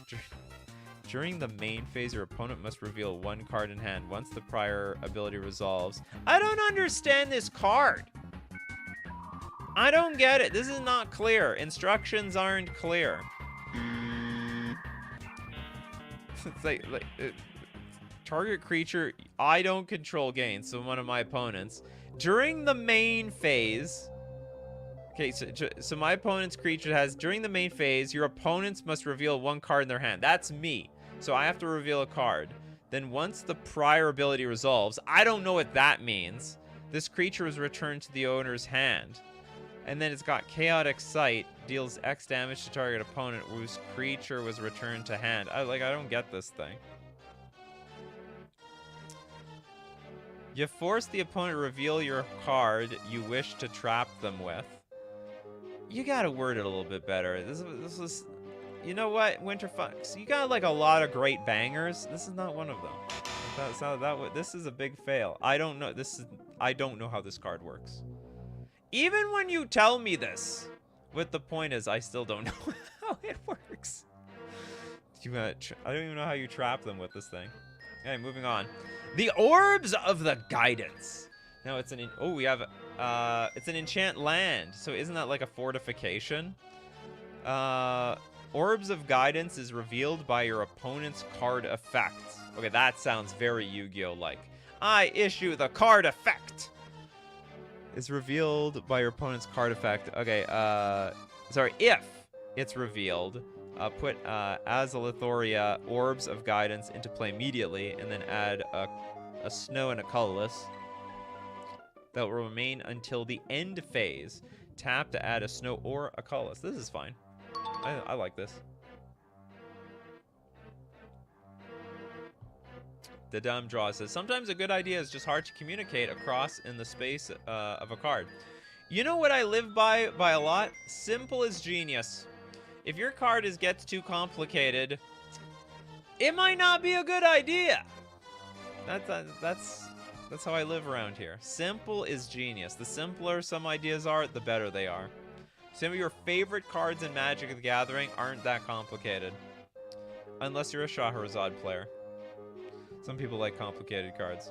During the main phase, your opponent must reveal 1 card in hand once the prior ability resolves. I don't understand this card. I don't get it. This is not clear. Instructions aren't clear. It's like target creature I don't control gains, so one of my opponents. During the main phase... Okay, so my opponent's creature has, during the main phase, your opponents must reveal 1 card in their hand. That's me. So I have to reveal a card. Then once the prior ability resolves, I don't know what that means. This creature is returned to the owner's hand. And then it's got Chaotic Sight, deals X damage to target opponent whose creature was returned to hand. I don't get this thing. You force the opponent to reveal your card you wish to trap them with. You gotta word it a little bit better. This is, you know what, Winterfox? You got like a lot of great bangers. This is not one of them. This is a big fail. I don't know. I don't know how this card works. Even when you tell me this, what the point is, I still don't know how it works. I don't even know how you trap them with this thing. Okay, moving on. The Orbs of the Guidance. Now it's we have it's an enchant land. So isn't that like a fortification? Orbs of Guidance is revealed by your opponent's card effect. Okay, that sounds very Yu-Gi-Oh like. I issue the card effect. Is revealed by your opponent's card effect. Okay, sorry, if it's revealed, put Azalothoria Orbs of Guidance into play immediately, and then add a snow and a colorless. That will remain until the end phase. Tap to add a snow or a colorless. This is fine. I like this. The Dumb Draw says, sometimes a good idea is just hard to communicate across in the space of a card. You know what I live by a lot? Simple is genius. If your card gets too complicated, it might not be a good idea. That's how I live around here. Simple is genius. The simpler some ideas are, the better they are. Some of your favorite cards in Magic the Gathering aren't that complicated. Unless you're a Shahrazad player. Some people like complicated cards.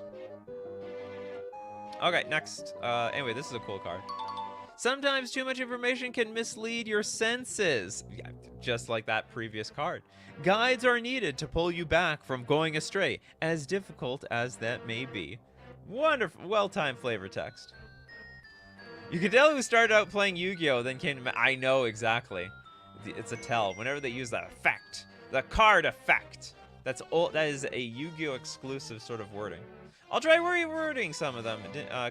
Okay, next. Anyway, this is a cool card. Sometimes too much information can mislead your senses. Yeah, just like that previous card. Guides are needed to pull you back from going astray, as difficult as that may be. Wonderful, well-timed flavor text. You can tell who started out playing Yu-Gi-Oh! Then came to... I know, exactly. It's a tell. Whenever they use that effect. The card effect. That is a Yu-Gi-Oh! Exclusive sort of wording. I'll try rewording some of them.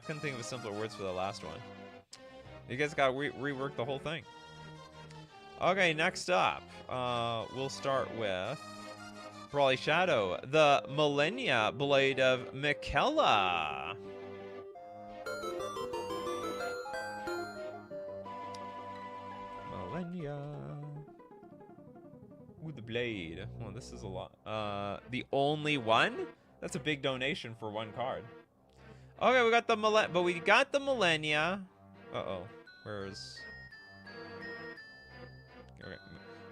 Couldn't think of simpler words for the last one. You guys gotta rework the whole thing. Okay, next up, we'll start with Brawly Shadow, the Millennia Blade of Miquella. Millennia. Ooh, the blade. Well, this is a lot. The only one? That's a big donation for one card. Okay, we got the Millennia. Uh-oh. Where's... Okay.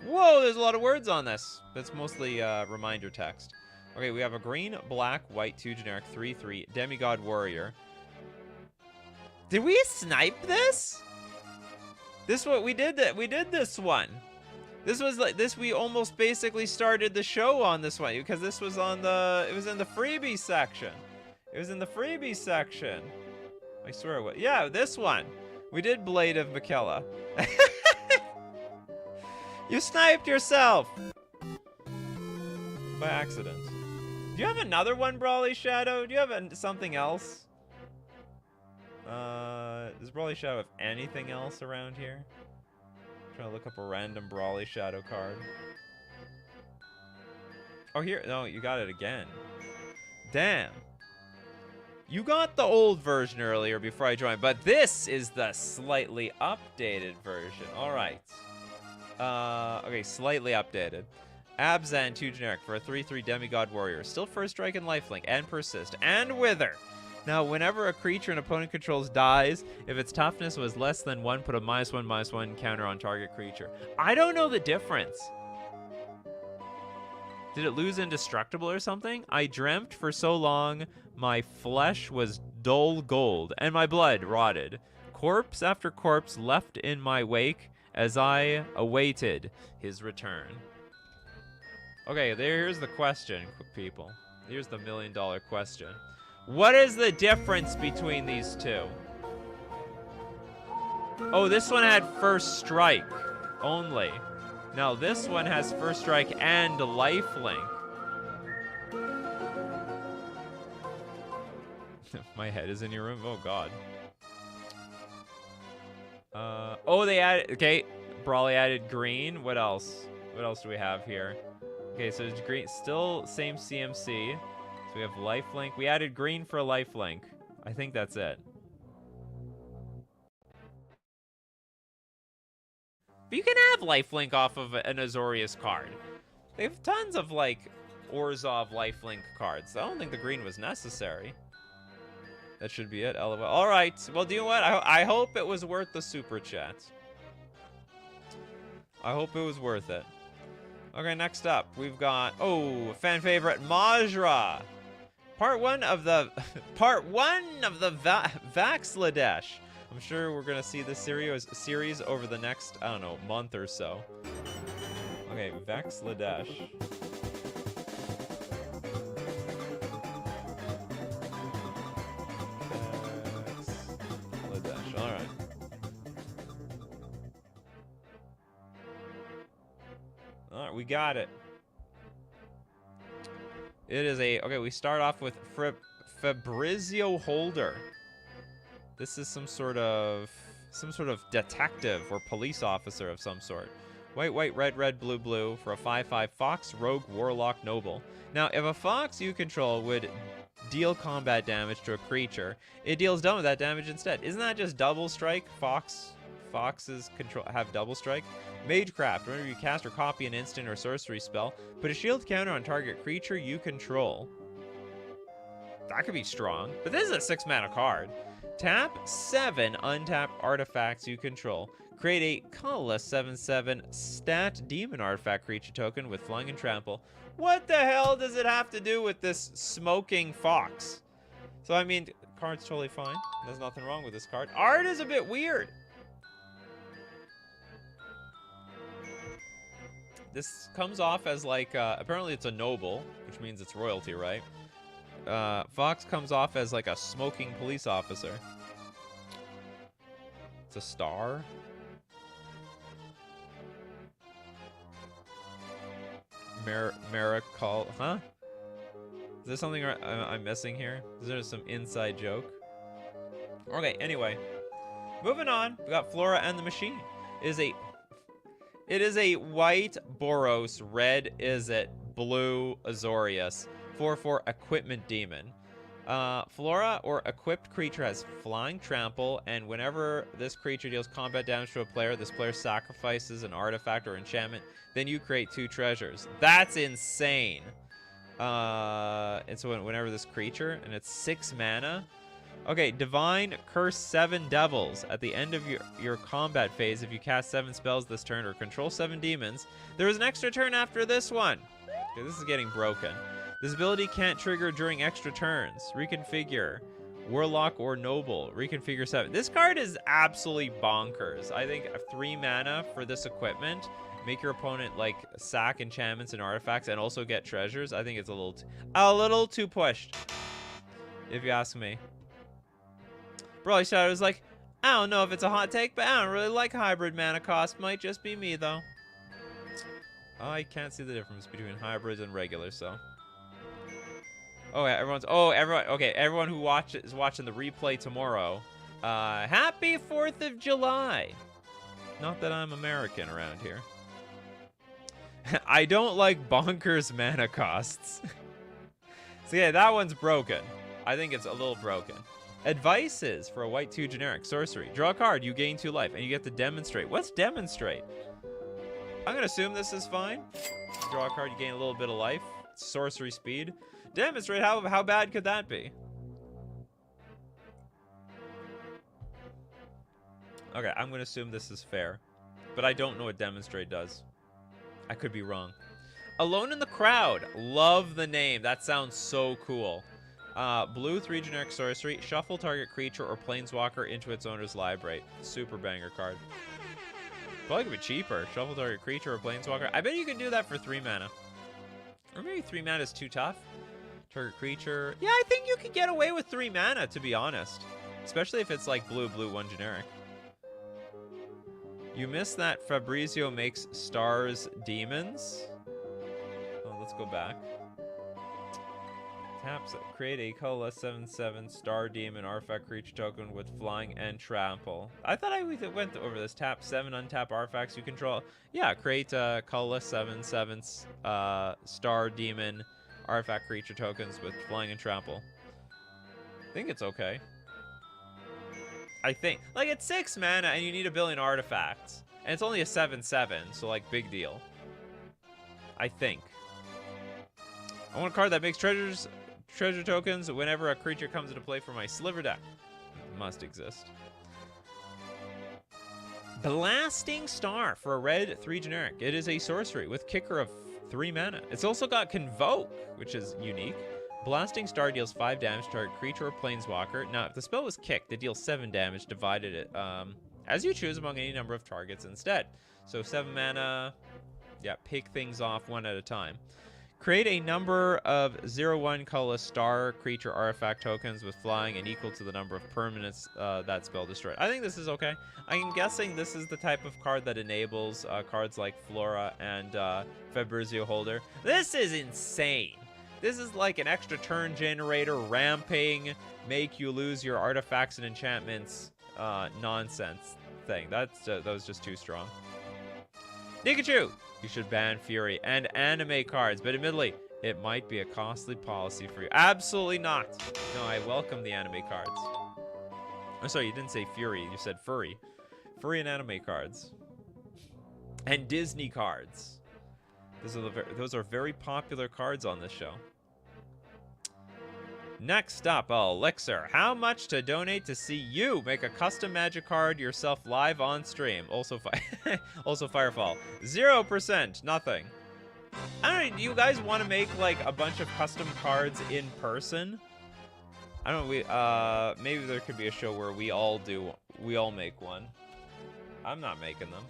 Whoa, there's a lot of words on this. That's mostly reminder text. Okay, we have a green, black, white, 2 generic, 3/3 Demigod Warrior. Did we snipe this? This what we did that we did this one. This was like this we almost basically started the show on this one because this was on it was in the freebie section. It was in the freebie section. I swear it was. Yeah, this one. We did Blade of Miquella. You sniped yourself! By accident. Do you have another one, Brawly Shadow? Do you have something else? Does Brawly Shadow have anything else around here? I'm trying to look up a random Brawly Shadow card. Oh, here. No, you got it again. Damn. You got the old version earlier before I joined, but this is the slightly updated version. All right. Okay, slightly updated. Abzan 2 generic for a 3/3 Demigod Warrior. Still first strike and lifelink, and persist, and wither. Now, whenever a creature an opponent controls dies, if its toughness was less than 1, put a -1/-1 counter on target creature. I don't know the difference. Did it lose indestructible or something? I dreamt for so long my flesh was dull gold, and my blood rotted. Corpse after corpse left in my wake as I awaited his return. Okay, here's the question, people. Here's the $1 million question. What is the difference between these two? Oh, this one had first strike only. Now this one has first strike and lifelink. My head is in your room? Oh, God. Oh, they added, okay. Brawley added green. What else? What else do we have here? Okay, so it's green, still same CMC. So we have lifelink. We added green for lifelink. I think that's it. But you can have lifelink off of an Azorius card. They have tons of, like, Orzhov lifelink cards. I don't think the green was necessary. That should be it, LOL. All right, well, do you know what? I hope it was worth the super chat. I hope it was worth it. Okay, next up, we've got, oh, fan favorite, Majra. Part one of the Vaxladesh. I'm sure we're gonna see this series over the next, I don't know, month or so. Okay, Vaxladesh. Vaxladesh, all right. All right, we got it. It is a, okay, we start off with Fabrizio Holder. This is some sort of detective or police officer of some sort. White, white, red, red, blue, blue for a 5/5 Fox, Rogue, Warlock, Noble. Now, if a Fox you control would deal combat damage to a creature, it deals double that damage instead. Isn't that just double strike? Foxes have double strike. Magecraft, whenever you cast or copy an instant or sorcery spell, put a shield counter on target creature you control. That could be strong, but this is a 6-mana card. Tap 7 untapped artifacts you control. Create a colorless 7/7 stat demon artifact creature token with flying and trample. What the hell does it have to do with this smoking fox? So, I mean, card's totally fine. There's nothing wrong with this card. Art is a bit weird. This comes off as like, apparently it's a noble, which means it's royalty, right? Fox comes off as like a smoking police officer. It's a star. Miracle, huh? Is there something I'm missing here? Is there some inside joke? Okay, anyway. Moving on, we got Flora and the Machine. It is a white Boros, red blue Azorius. 4/4 equipment demon. Flora or equipped creature has flying trample, and whenever this creature deals combat damage to a player, this player sacrifices an artifact or enchantment, then you create 2 treasures. That's insane. And so whenever this creature, and it's 6 mana. Okay, Divine Curse 7 Devils. At the end of your combat phase, if you cast 7 spells this turn or control 7 demons, there is an extra turn after this one. Okay, this is getting broken. This ability can't trigger during extra turns. Reconfigure. Warlock or Noble. Reconfigure 7. This card is absolutely bonkers. I think 3 mana for this equipment. Make your opponent, like, sack enchantments and artifacts and also get treasures. I think it's a little too pushed, if you ask me. Brawly Shadow was like, I don't know if it's a hot take, but I don't really like hybrid mana cost. Might just be me, though. I can't see the difference between hybrids and regular, so... Oh, yeah, everyone who is watching the replay tomorrow. Happy 4th of July. Not that I'm American around here. I don't like bonkers mana costs. So yeah, that one's broken. I think it's a little broken. Advices for a white 2 generic sorcery. Draw a card, you gain 2 life, and you get to demonstrate. What's demonstrate? I'm gonna assume this is fine. Draw a card, you gain a little bit of life. Sorcery speed. Demonstrate, how bad could that be? Okay, I'm gonna assume this is fair, but I don't know what demonstrate does. I could be wrong. Alone in the Crowd. Love the name. That sounds so cool. Blue 3 generic sorcery. Shuffle target creature or planeswalker into its owner's library. Super banger card. Probably could be cheaper. Shuffle target creature or planeswalker. I bet you can do that for 3 mana. Or maybe 3 mana is too tough. Target creature. Yeah, I think you could get away with 3 mana, to be honest. Especially if it's like blue, 1 generic. You missed that Fabrizio makes stars demons. Oh, let's go back. Taps. Create a colorless 7/7 star demon artifact creature token with flying and trample. I thought I went over this. Tap 7 untap artifacts you control. Yeah, create colorless 7/7 star demon artifact creature tokens with flying and trample. I think it's okay. I think. Like, it's 6 mana and you need a billion artifacts. And it's only a 7/7, so like, big deal. I think. I want a card that makes treasure tokens whenever a creature comes into play for my sliver deck. It must exist. Blasting Star for a red 3 generic. It is a sorcery with kicker of 3 mana. It's also got Convoke, which is unique. Blasting Star deals 5 damage to target creature or planeswalker. Now, if the spell was kicked, it deals 7 damage, divided it as you choose among any number of targets instead. So 7 mana, yeah, pick things off one at a time. Create a number of 0/1 colorless star creature artifact tokens with flying and equal to the number of permanents that spell destroyed. I think this is okay. I'm guessing this is the type of card that enables cards like Flora and Fabrizio Holder. This is insane. This is like an extra turn generator, ramping, make you lose your artifacts and enchantments nonsense thing. That was just too strong. Nikachu! You should ban Fury and anime cards, but admittedly, it might be a costly policy for you. Absolutely not. No, I welcome the anime cards. I'm sorry, you didn't say Fury, you said Furry. Furry and anime cards. And Disney cards. Those are very popular cards on this show. Next up, Elixir. How much to donate to see you make a custom magic card yourself live on stream? Also, also Firefall. 0%. Nothing. I don't know. Do you guys want to make like a bunch of custom cards in person? I don't know. Maybe there could be a show where we all make one. I'm not making them.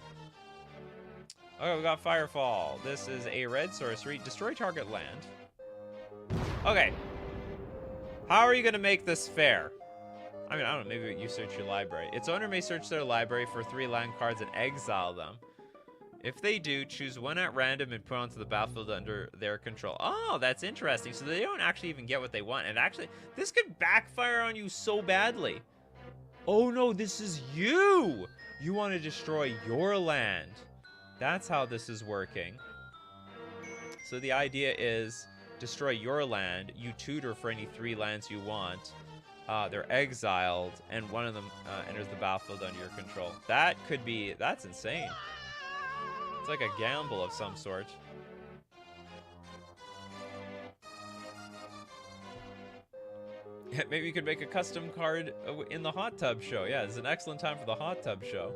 Okay, we got Firefall. This is a red sorcery. Destroy target land. Okay. How are you going to make this fair? I mean, I don't know. Maybe you search your library. Its owner may search their library for 3 land cards and exile them. If they do, choose one at random and put onto the battlefield under their control. Oh, that's interesting. So they don't actually even get what they want. And actually, this could backfire on you so badly. Oh no, this is you! You want to destroy your land. That's how this is working. So the idea is destroy your land, you tutor for any 3 lands you want, they're exiled, and one of them enters the battlefield under your control. That's insane. It's like a gamble of some sort. Maybe you could make a custom card in the hot tub show. Yeah, it's an excellent time for the hot tub show.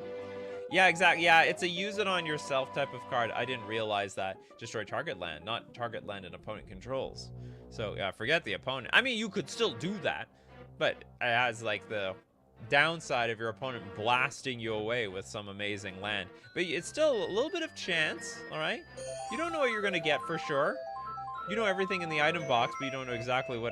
Yeah, exactly. Yeah, it's a use it on yourself type of card. I didn't realize that. Destroy target land, not target land an opponent controls. So, yeah, forget the opponent. I mean, you could still do that, but it has, like, the downside of your opponent blasting you away with some amazing land. But it's still a little bit of chance, all right? You don't know what you're going to get for sure. You know everything in the item box, but you don't know exactly what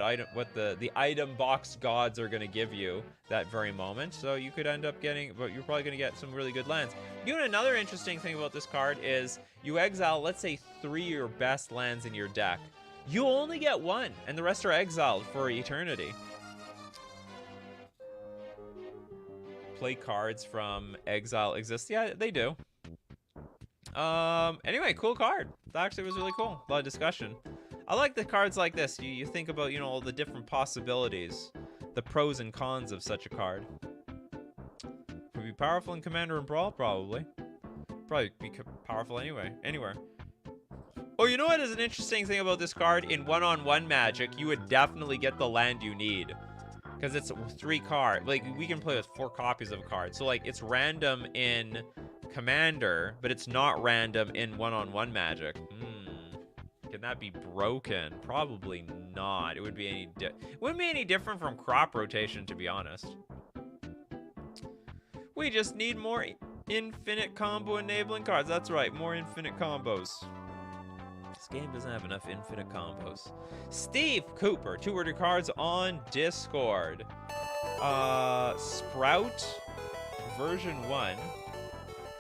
the item box gods are going to give you that very moment. So you could end up getting, but you're probably going to get some really good lands. You know, another interesting thing about this card is you exile, let's say, 3 of your best lands in your deck. You only get 1, and the rest are exiled for eternity. Play cards from exile exist. Yeah, they do. Anyway, cool card. That actually was really cool. A lot of discussion. I like the cards like this. You think about, you know, all the different possibilities, the pros and cons of such a card. Could be powerful in Commander and Brawl, probably. Probably be powerful anywhere. Oh, you know what is an interesting thing about this card? In one-on-one Magic, you would definitely get the land you need. Because it's 3 cards. Like, we can play with 4 copies of a card. So, like, it's random in Commander, but it's not random in one-on-one Magic. Can that be broken? Probably not. It wouldn't be any different from crop rotation, to be honest. We just need more infinite combo enabling cards. That's right, more infinite combos. This game doesn't have enough infinite combos. Steve Cooper, 2-word cards on Discord. Sprout version 1.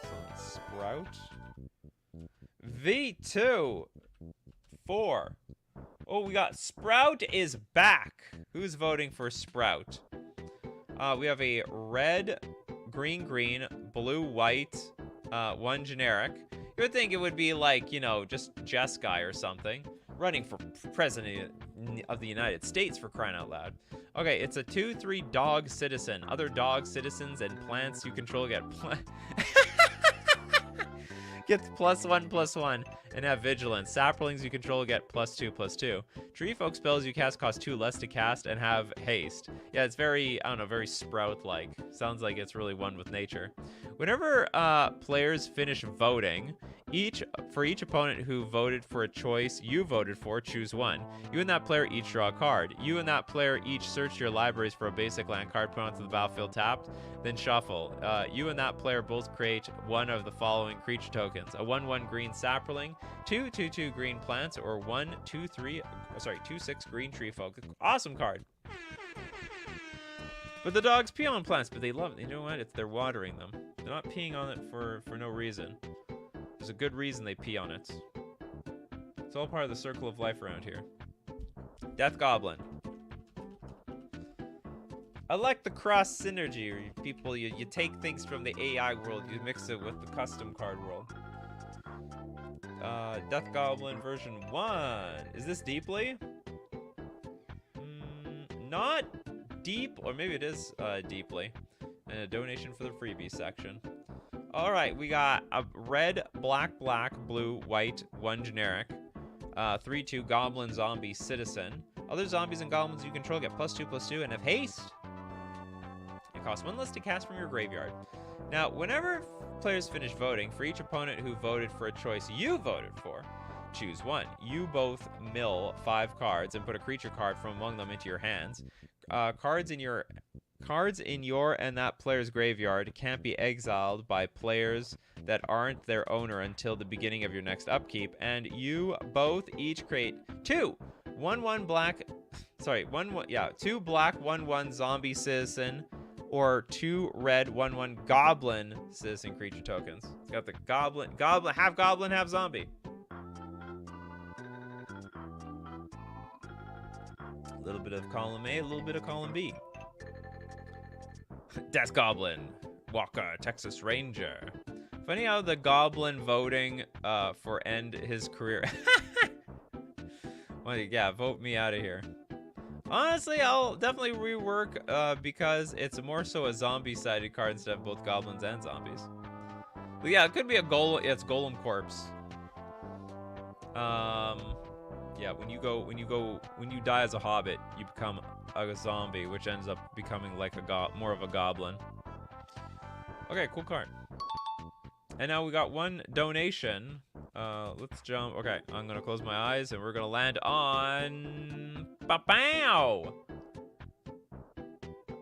So Sprout V2 4 Oh, we got Sprout is back. Who's voting for Sprout? We have a red, green, blue, white, one generic. You would think it would be like, you know, just Jess Guy or something. Running for president of the United States, for crying out loud. Okay, it's a 2/3 dog citizen. Other dog citizens and plants you control get gets +1/+1 and have vigilance. Saplings you control get +2/+2. Tree folk spells you cast cost 2 less to cast and have haste. Yeah, it's very, I don't know, very Sprout-like. Sounds like it's really one with nature. Whenever players finish voting, for each opponent who voted for a choice you voted for, choose one. You and that player each draw a card. You and that player each search your libraries for a basic land card, put onto the battlefield tapped, then shuffle. You and that player both create one of the following creature tokens: a 1/1 green sapling, 2/2 green plants, or 2/6 green tree folk. Awesome card. But the dogs pee on plants, but they love it. You know what? They're watering them. They're not peeing on it for no reason. There's a good reason they pee on it. It's all part of the circle of life around here. Death Goblin. I like the cross synergy. Where people, you take things from the AI world, you mix it with the custom card world. Death Goblin version 1. Is this deeply? Not deep, or maybe it is deeply. And a donation for the freebie section. All right, we got a red, black, blue, white, one generic. 3/2 goblin, zombie, citizen. Other zombies and goblins you control get +2/+2 and have haste. It costs 1 less to cast from your graveyard. Now, whenever players finish voting, for each opponent who voted for a choice you voted for, choose one. You both mill 5 cards and put a creature card from among them into your hands. Cards in your and that player's graveyard can't be exiled by players that aren't their owner until the beginning of your next upkeep, and you both each create 2 black, 1/1 zombie citizen, or 2 red 1/1 goblin citizen creature tokens. It's got the goblin, half zombie. A little bit of column A, a little bit of column B. Death Goblin, Walker, Texas Ranger. Funny how the Goblin voting for end his career. Well, yeah, vote me out of here. Honestly, I'll definitely rework because it's more so a zombie-sided card instead of both goblins and zombies. But yeah, it could be a golem. It's Golem Corpse. Yeah, when you die as a hobbit, you become a zombie, which ends up becoming like more of a goblin. Okay, cool card. And now we got one donation. Let's jump. Okay, I'm gonna close my eyes and we're gonna land on Pow.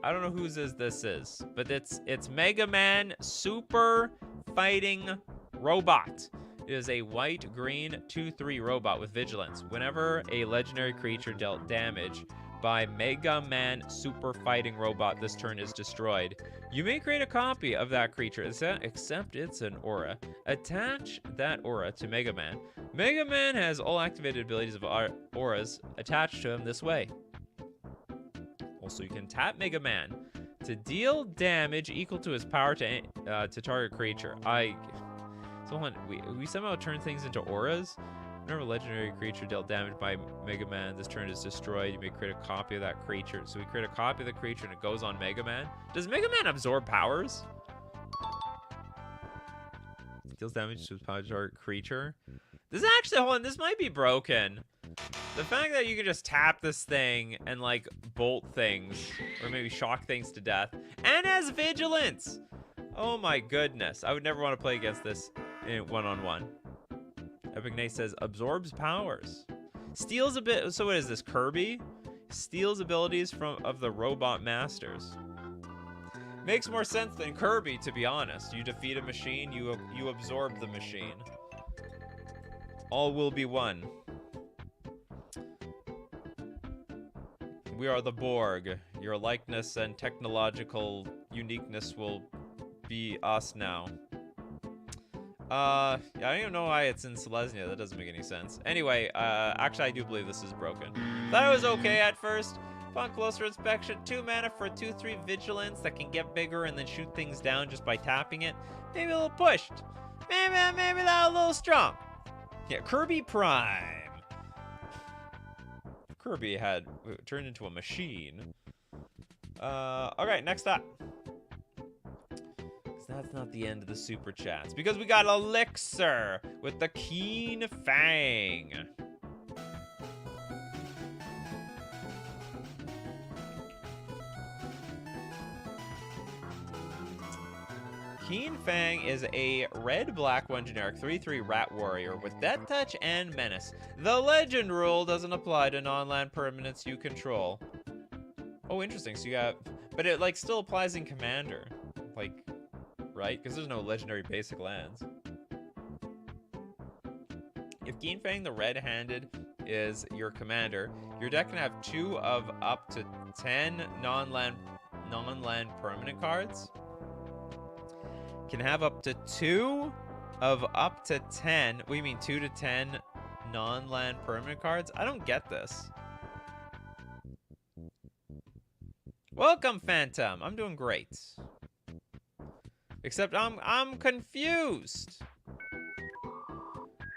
I don't know whose this is, but it's Mega Man Super Fighting Robot. It is a white-green 2/3 robot with vigilance. Whenever a legendary creature dealt damage by Mega Man Super Fighting Robot this turn is destroyed, you may create a copy of that creature, except it's an aura. Attach that aura to Mega Man. Mega Man has all activated abilities of auras attached to him this way. Also, you can tap Mega Man to deal damage equal to his power to target creature. So hold on, we somehow turn things into auras? Whenever a legendary creature dealt damage by Mega Man, this turn is destroyed. You may create a copy of that creature. So we create a copy of the creature and it goes on Mega Man. Does Mega Man absorb powers? Deals damage to his power to target creature. This is actually, hold on, this might be broken. The fact that you can just tap this thing and like bolt things, or maybe shock things to death, and has vigilance. Oh my goodness. I would never want to play against this in one-on-one. Epic Nate says absorbs powers. Steals a bit. So what is this, Kirby? Steals abilities of the robot masters. Makes more sense than Kirby, to be honest. You defeat a machine, you absorb the machine. All will be one. We are the Borg. Your likeness and technological uniqueness will be us now. I don't even know why it's in Selesnya. That doesn't make any sense. Anyway, actually, I do believe this is broken. Thought it was okay at first. Upon closer inspection, 2 mana for a 2/3 vigilance that can get bigger and then shoot things down just by tapping it. Maybe a little pushed. Maybe that a little strong. Yeah, Kirby Prime. Kirby had turned into a machine. Okay, next up. That's not the end of the super chats because we got Elixir with the Keen Fang. Keen Fang is a red-black 1 generic 3/3 rat warrior with Death Touch and Menace. The legend rule doesn't apply to non-land permanents you control. Oh, interesting. So you got, but it like still applies in Commander, like, right? Because there's no legendary basic lands. If Keen Fang the red-handed is your commander, your deck can have 2 of up to 10 non-land permanent cards. Can have up to 2 of up to 10. What do you mean 2 to 10 non-land permanent cards? I don't get this. Welcome, Phantom. I'm doing great. Except I'm confused.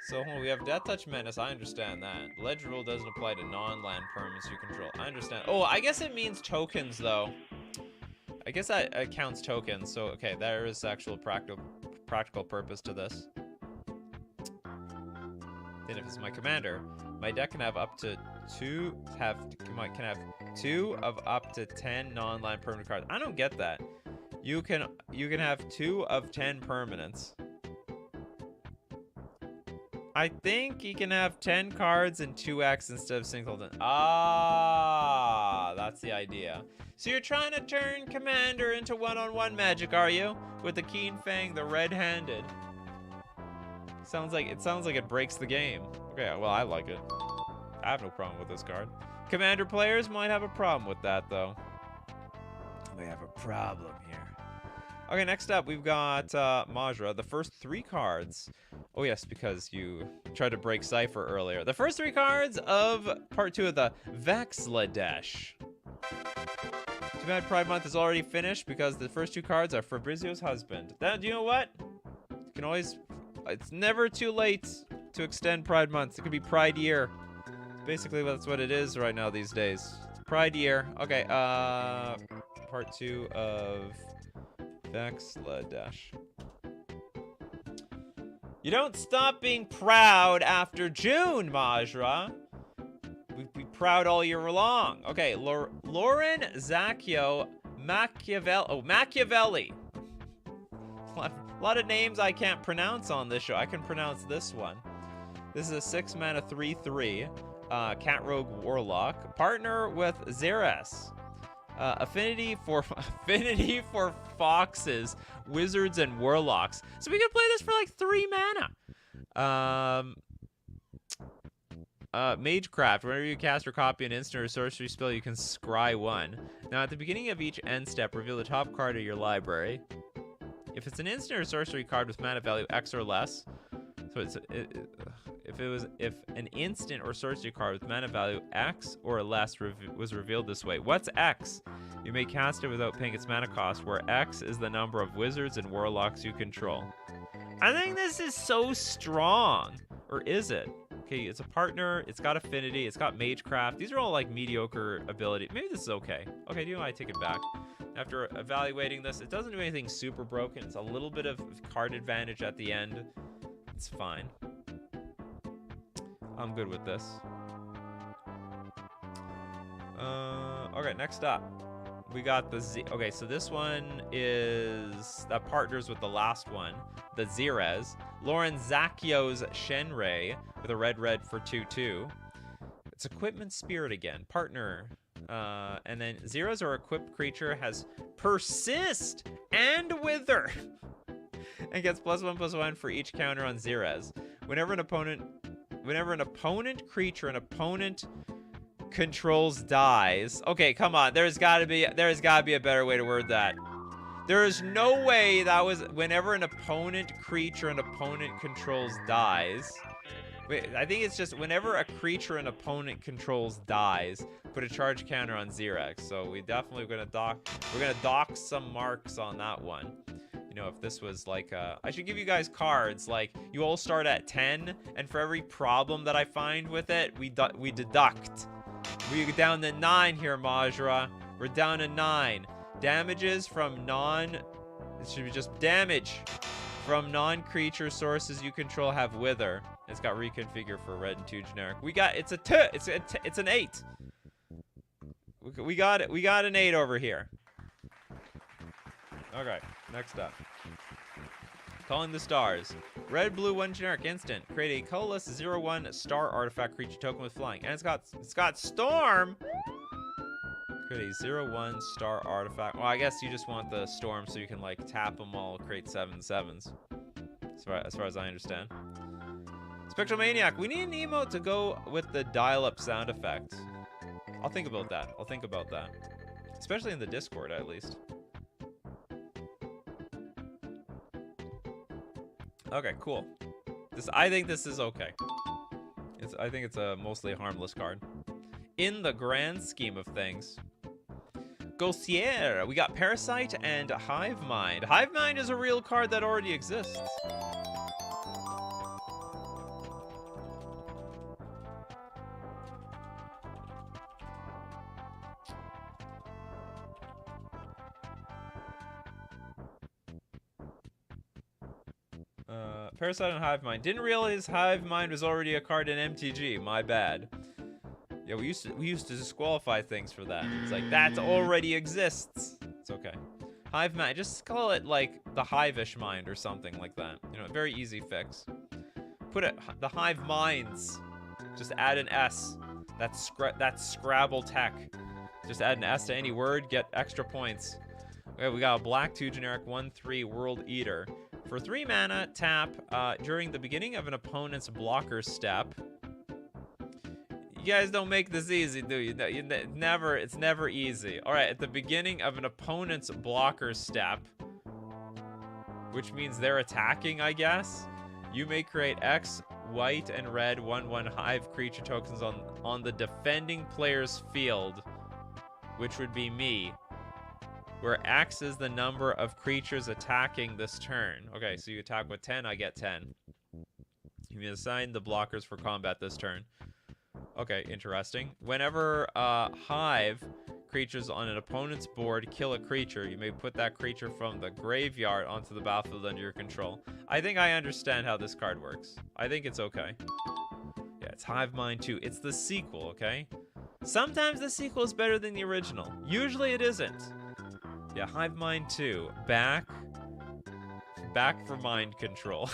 So hold on, we have Death Touch Menace. I understand that. Legend rule doesn't apply to non-land permanents you control. I understand. Oh, I guess it means tokens though. I guess that counts tokens. So okay, there is actual practical purpose to this. Then if it's my commander, my deck can have up to 2 of up to 10 non-land permanent cards. I don't get that. You can have 2 of 10 permanents. I think you can have 10 cards and 2x instead of singleton. Ah, that's the idea. So you're trying to turn Commander into one-on-one magic, are you? With the Keen Fang, the red-handed. Sounds like it breaks the game. Okay, well, I like it. I have no problem with this card. Commander players might have a problem with that, though. We have a problem here. Okay, next up, we've got Majra. The first 3 cards. Oh, yes, because you tried to break Cypher earlier. The first 3 cards of part 2 of the Vexladesh. Too bad Pride Month is already finished because the first 2 cards are Fabrizio's husband. That, you know what? You can always... It's never too late to extend Pride Month. It could be Pride Year. Basically, that's what it is right now these days. It's Pride Year. Okay, part 2 of Vexladesh. You don't stop being proud after June, Majra. We'd be proud all year long. Okay, Lauren Zacchio Machiavelli. A lot of names I can't pronounce on this show. I can pronounce this one. This is a 6 mana 3/3 Cat Rogue Warlock. Partner with Xeras. Affinity for foxes, wizards, and warlocks. So we can play this for like 3 mana. Magecraft. Whenever you cast or copy an instant or sorcery spell, you can scry 1. Now, at the beginning of each end step, reveal the top card of your library. If it's an instant or sorcery card with mana value X or less, so if an instant or sorcery card with mana value X or less was revealed this way. What's X? You may cast it without paying its mana cost, where X is the number of wizards and warlocks you control. I think this is so strong. Or is it? Okay, it's a partner, it's got affinity, it's got magecraft. These are all like mediocre ability. Maybe this is okay. Okay, do you know what? I take it back. After evaluating this, it doesn't do anything super broken. It's a little bit of card advantage at the end. It's fine. I'm good with this. Okay, next up. We got the Z. Okay, so this one is that partners with the last one, the Xerez. Lauren Zacchio's Shenrei with a red for 2/2. It's Equipment Spirit again. Partner. And then Xerez or equipped creature has Persist and Wither. And gets +1/+1 for each counter on Xerez. Whenever an opponent creature an opponent controls dies. Okay, come on. There's gotta be a better way to word that. There is no way that was whenever an opponent creature an opponent controls dies. Wait, I think it's just whenever a creature an opponent controls dies, put a charge counter on Xerax. So we definitely we're gonna dock some marks on that one. You know, if this was like I should give you guys cards like you all start at 10, and for every problem that I find with it, we deduct. We're down to 9 here, Majra. We're down to 9. Damages from it should be just damage from non-creature sources you control have wither. It's got reconfigure for red and 2 generic. We got it's an 8. We got it. We got an 8 over here. Okay, next up. Calling the stars. Red, blue, 1 generic instant. Create a colorless 0/1 star artifact creature token with flying. And it's got storm. Create a 0/1 star artifact. Well, I guess you just want the storm so you can like tap them all, create 7/7s. As far as I understand. Spectral Maniac. We need an emote to go with the dial-up sound effect. I'll think about that. Especially in the Discord, at least. Okay, cool. I think this is okay. I think it's a mostly harmless card. In the grand scheme of things. Gossier. We got Parasite and Hive Mind. Hive Mind is a real card that already exists. Parasite and Hive Mind. Didn't realize Hive Mind was already a card in MTG. My bad. Yeah, we used to disqualify things for that. It's like that already exists. It's okay. Hive Mind. Just call it like the Hive-ish Mind or something like that. You know, very easy fix. Put it the Hive Minds. Just add an S. That's Scrabble tech. Just add an S to any word, get extra points. Okay, we got a black 2 generic 1/3 World Eater. For 3 mana, tap during the beginning of an opponent's blocker step. You guys don't make this easy, do you? It's never easy. All right, at the beginning of an opponent's blocker step, which means they're attacking, I guess. You may create X, white, and red 1/1 Hive creature tokens on the defending player's field, which would be me. Where X is the number of creatures attacking this turn. Okay, so you attack with 10, I get 10. You may assign the blockers for combat this turn. Okay, interesting. Whenever Hive creatures on an opponent's board kill a creature, you may put that creature from the graveyard onto the battlefield under your control. I think I understand how this card works. I think it's okay. Yeah, it's Hive Mind 2. It's the sequel, okay? Sometimes the sequel is better than the original. Usually it isn't. Yeah, Hive Mind 2. Back for mind control.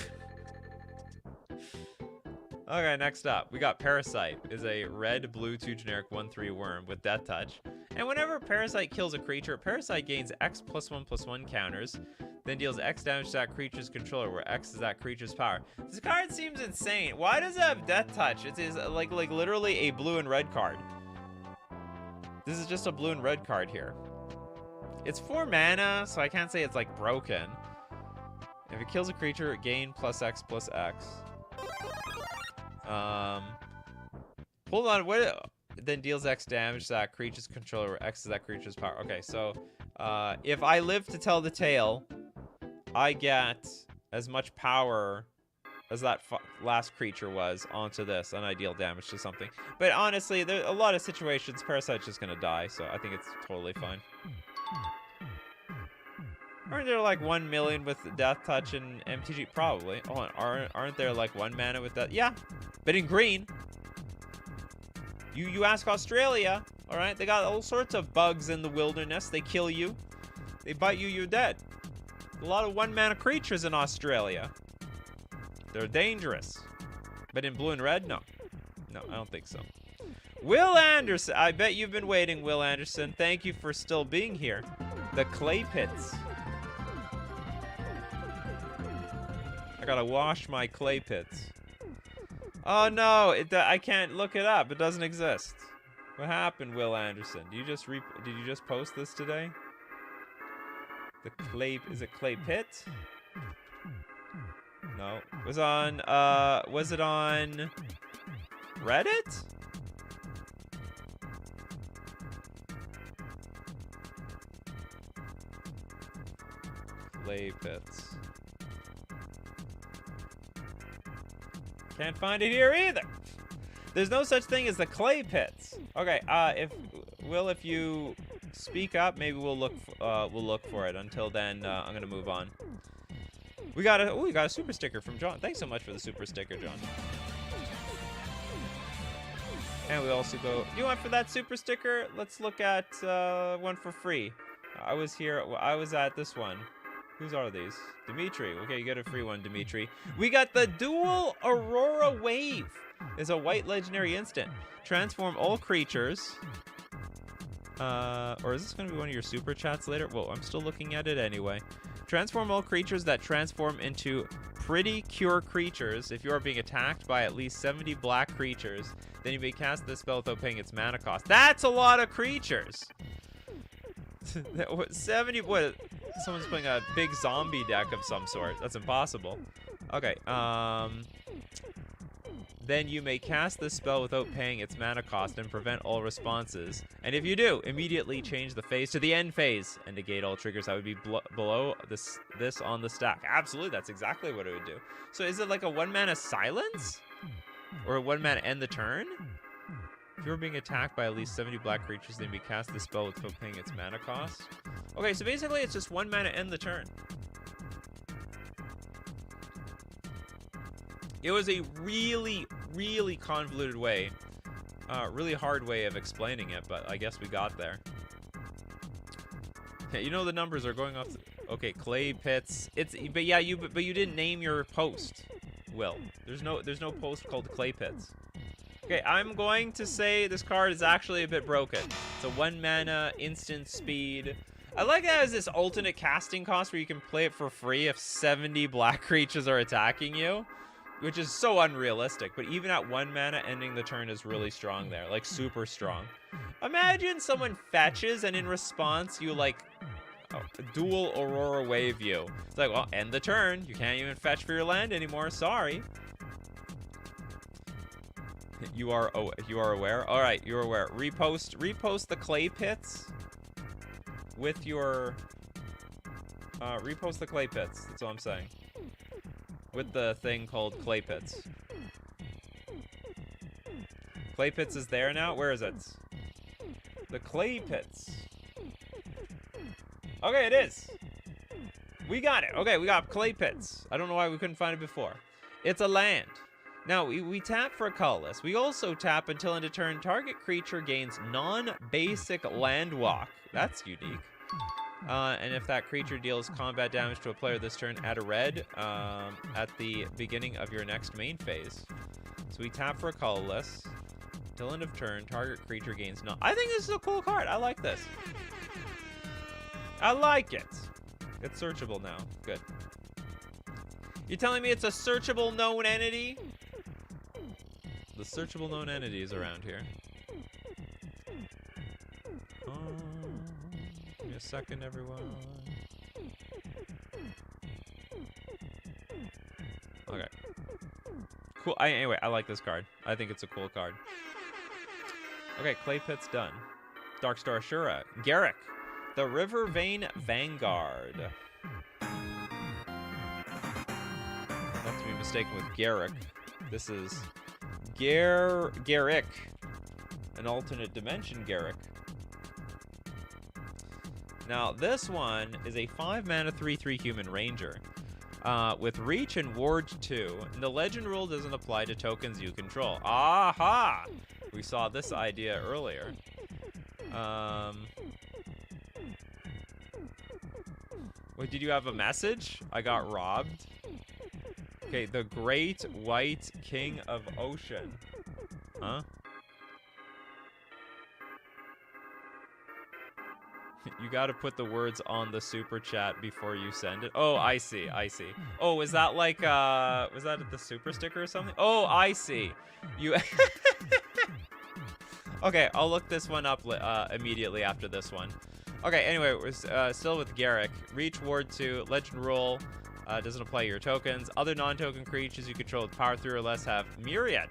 Okay, next up, we got Parasite. Is a red, blue, 2 generic 1/3 worm with Death Touch. And whenever Parasite kills a creature, Parasite gains X +1/+1 counters, then deals X damage to that creature's controller, where X is that creature's power. This card seems insane. Why does it have Death Touch? It is like literally a blue and red card. This is just a blue and red card here. It's 4 mana, so I can't say it's like broken. If it kills a creature, gain +X/+X. Hold on, what? Then deals X damage to that creature's controller, where X is that creature's power. Okay, so if I live to tell the tale, I get as much power as that last creature was onto this, and I deal damage to something. But honestly, there are a lot of situations Parasite's just gonna die, so I think it's totally fine. Aren't there like 1 million with Death Touch and MTG? Probably. Oh, aren't there like 1 mana with that? Yeah, but in green. You ask Australia, all right? They got all sorts of bugs in the wilderness. They kill you. They bite you, you're dead. A lot of 1 mana creatures in Australia. They're dangerous. But in blue and red, no. No, I don't think so. Will Anderson. I bet you've been waiting, Will Anderson. Thank you for still being here. The clay pits. I gotta wash my clay pits. Oh no, I can't look it up. It doesn't exist. What happened, Will Anderson? Did you just post this today? The clay, is it Clay Pit? No. Was it on Reddit? Clay Pits. Can't find it here either. There's no such thing as the Clay Pits. Okay, if you speak up, maybe we'll look for it. Until then, I'm gonna move on. We got a super sticker from John. Thanks so much for the super sticker, John. And we also go, you want for that super sticker? Let's look at one for free. I was at this one. Whose are these? Dimitri. Okay, you get a free one, Dimitri. We got the dual Aurora Wave. It's a white legendary instant. Transform all creatures. Or is this going to be one of your super chats later? Well, I'm still looking at it anyway. Transform all creatures that transform into pretty cure creatures. If you are being attacked by at least 70 black creatures, then you may cast this spell without paying its mana cost. That's a lot of creatures. 70, what? Someone's playing a big zombie deck of some sort. That's impossible. Okay, then you may cast this spell without paying its mana cost and prevent all responses. And if you do, immediately change the phase to the end phase and negate all triggers that would be below this on the stack. Absolutely, that's exactly what it would do. So is it like a 1-mana silence? Or a 1-mana end the turn? If you're being attacked by at least 70 black creatures, then you cast this spell without paying its mana cost. Okay, so basically it's just 1 mana end the turn. It was a really, really convoluted way, really hard way of explaining it, but I guess we got there. Yeah, you know the numbers are going off. Okay, Clay Pits. But you didn't name your post. Will, there's no post called Clay Pits. Okay, I'm going to say this card is actually a bit broken. It's a 1-mana instant speed. I like that as this alternate casting cost where you can play it for free if 70 black creatures are attacking you, which is so unrealistic. But even at 1 mana, ending the turn is really strong there, like super strong. Imagine someone fetches and in response you like dual Aurora Wave you. It's like, well, end the turn. You can't even fetch for your land anymore. Sorry. You are aware. All right, you're aware. Repost the Clay Pits with your repost the Clay Pits. That's all I'm saying. With the thing called Clay Pits. Clay Pits is there now. Where is it? The Clay Pits. Okay, it is. We got it. Okay, we got Clay Pits. I don't know why we couldn't find it before. It's a land. Now, we tap for a colorless. We also tap until end of turn, target creature gains non-basic land walk. That's unique. And if that creature deals combat damage to a player this turn, add a red at the beginning of your next main phase. So we tap for a colorless. Till end of turn, target creature gains non... I think this is a cool card. I like this. I like it. It's searchable now. Good. You're telling me it's a searchable known entity? The searchable known entities around here. Give me a second, everyone. Okay. Cool. Anyway, I like this card. I think it's a cool card. Okay, Clay Pit's done. Darkstar Ashura. Garrick. The River Vein Vanguard. Not to be mistaken with Garrick. This is Garrick. An alternate dimension Garrick. Now, this one is a 5-mana 3/3 human ranger. With reach and ward 2. And the legend rule doesn't apply to tokens you control. Aha! We saw this idea earlier. Wait, did you have a message? I got robbed. Okay, the Great White King of Ocean. Huh? You gotta put the words on the super chat before you send it. Oh, I see, I see. Oh, is that like, was that the super sticker or something? Oh, I see. You... Okay, I'll look this one up immediately after this one. Okay, anyway, we're still with Garrick. Reach, Ward 2, Legend Rule. Doesn't apply to your tokens. Other non-token creatures you control with power 3 or less have Myriad.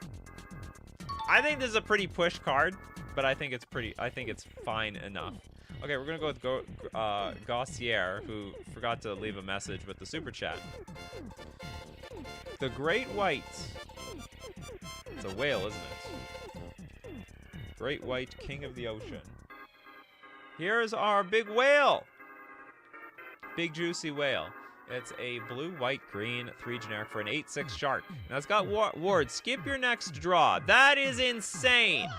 I think this is a pretty push card, but I think it's fine enough. Okay, we're gonna go with Gossier, who forgot to leave a message with the super chat. The Great White. It's a whale, isn't it? Great White, King of the Ocean. Here's our big whale. Big juicy whale. It's a blue, white, green, 3 generic for an 8/6 shark. Now it's got Ward. Skip your next draw. That is insane.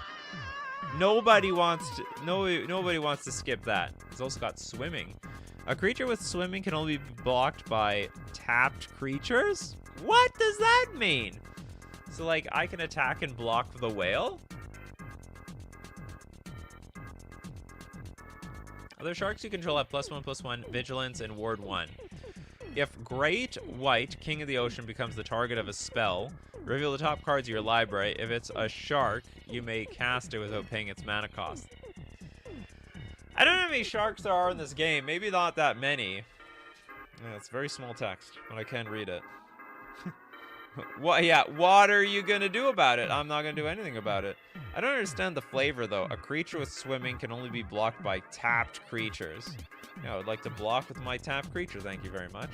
Nobody wants to skip that. It's also got swimming. A creature with swimming can only be blocked by tapped creatures? What does that mean? So like I can attack and block the whale? Other sharks you control have +1/+1, vigilance, and ward 1. If Great White, King of the Ocean, becomes the target of a spell, reveal the top cards of your library. If it's a shark, you may cast it without paying its mana cost. I don't know how many sharks there are in this game. Maybe not that many. Yeah, it's very small text, but I can read it. What? Yeah, what are you going to do about it? I'm not going to do anything about it. I don't understand the flavor, though. A creature with swimming can only be blocked by tapped creatures. Yeah, I would like to block with my tapped creature. Thank you very much.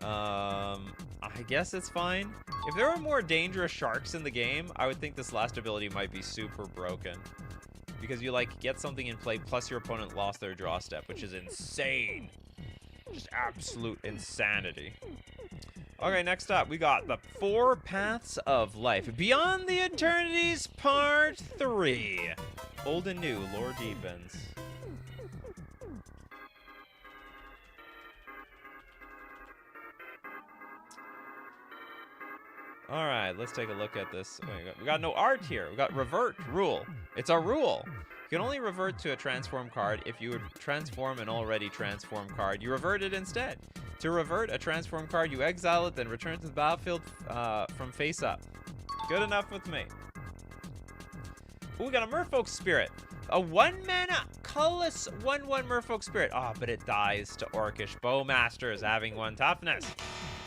I guess it's fine. If there were more dangerous sharks in the game, I would think this last ability might be super broken. Because you, like, get something in play, plus your opponent lost their draw step, which is insane. Just absolute insanity. Okay, next up, we got the 4 Paths of Life. Beyond the Eternities, Part 3. Old and new, lore deepens. Alright, let's take a look at this. We got no art here. We got revert rule. It's a rule. You can only revert to a transform card if you would transform an already transformed card. You revert it instead. To revert a transform card, you exile it, then return to the battlefield from face up. Good enough with me. Ooh, we got a Merfolk Spirit. A 1-mana colorless 1/1 Merfolk Spirit. Ah, but it dies to Orcish Bowmasters, having 1 toughness.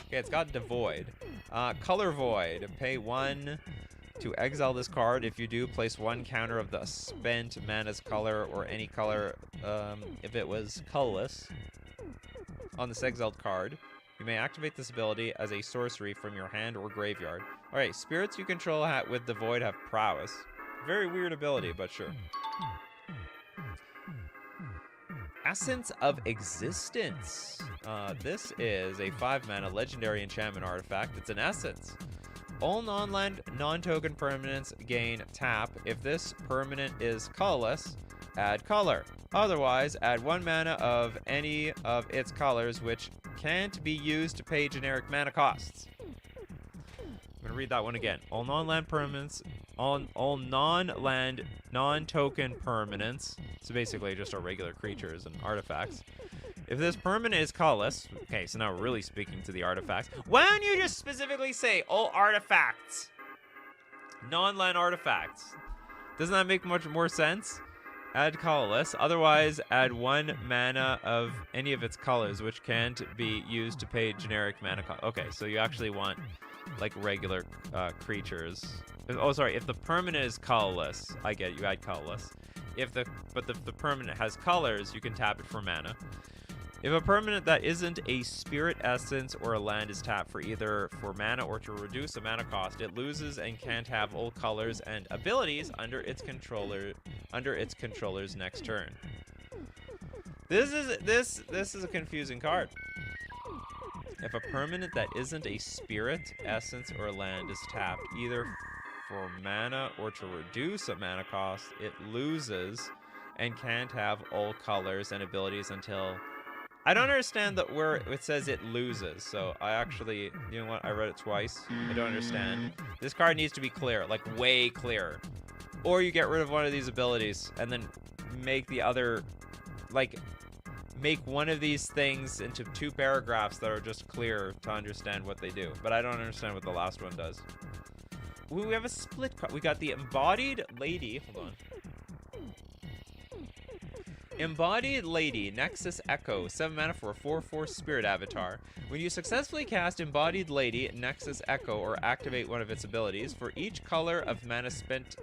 Okay, it's got Devoid. Color Void. Pay 1 to exile this card. If you do, place 1 counter of the spent mana's color or any color if it was colorless on this exiled card. You may activate this ability as a sorcery from your hand or graveyard. Alright, spirits you control with Devoid have prowess. Very weird ability, but sure. Essence of Existence. This is a 5-mana legendary enchantment artifact. It's an essence. All non-land, non-token permanents gain tap. If this permanent is colorless, add color. Otherwise, add 1 mana of any of its colors, which can't be used to pay generic mana costs. I'm gonna read that one again. All non-land permanents, all non-land, non-token permanents. So basically just our regular creatures and artifacts. If this permanent is colorless, okay, so now we're really speaking to the artifacts. Why don't you just specifically say all artifacts? Non-land artifacts. Doesn't that make much more sense? Add colorless. Otherwise, add 1 mana of any of its colors, which can't be used to pay generic mana cost. Okay, so you actually want like regular creatures. Oh, sorry. If the permanent is colorless, I get it, you add colorless. But the permanent has colors, you can tap it for mana. If a permanent that isn't a spirit essence or a land is tapped for either for mana or to reduce a mana cost, it loses and can't have all colors and abilities under its controller's next turn. This is a confusing card. If a permanent that isn't a spirit, essence, or land is tapped either for mana or to reduce a mana cost, it loses and can't have all colors and abilities until... I don't understand where it says it loses, so I actually, you know what, I read it twice. I don't understand. This card needs to be clear, like way clearer. Or you get rid of one of these abilities and then make the other, like, make one of these things into 2 paragraphs that are just clear to understand what they do. But I don't understand what the last one does. Ooh, we have a split card. We got the Embodied Lady. Hold on. Embodied Lady, Nexus Echo, 7 mana for a 4/4 Spirit Avatar. When you successfully cast Embodied Lady, Nexus Echo, or activate one of its abilities, for each color of mana spent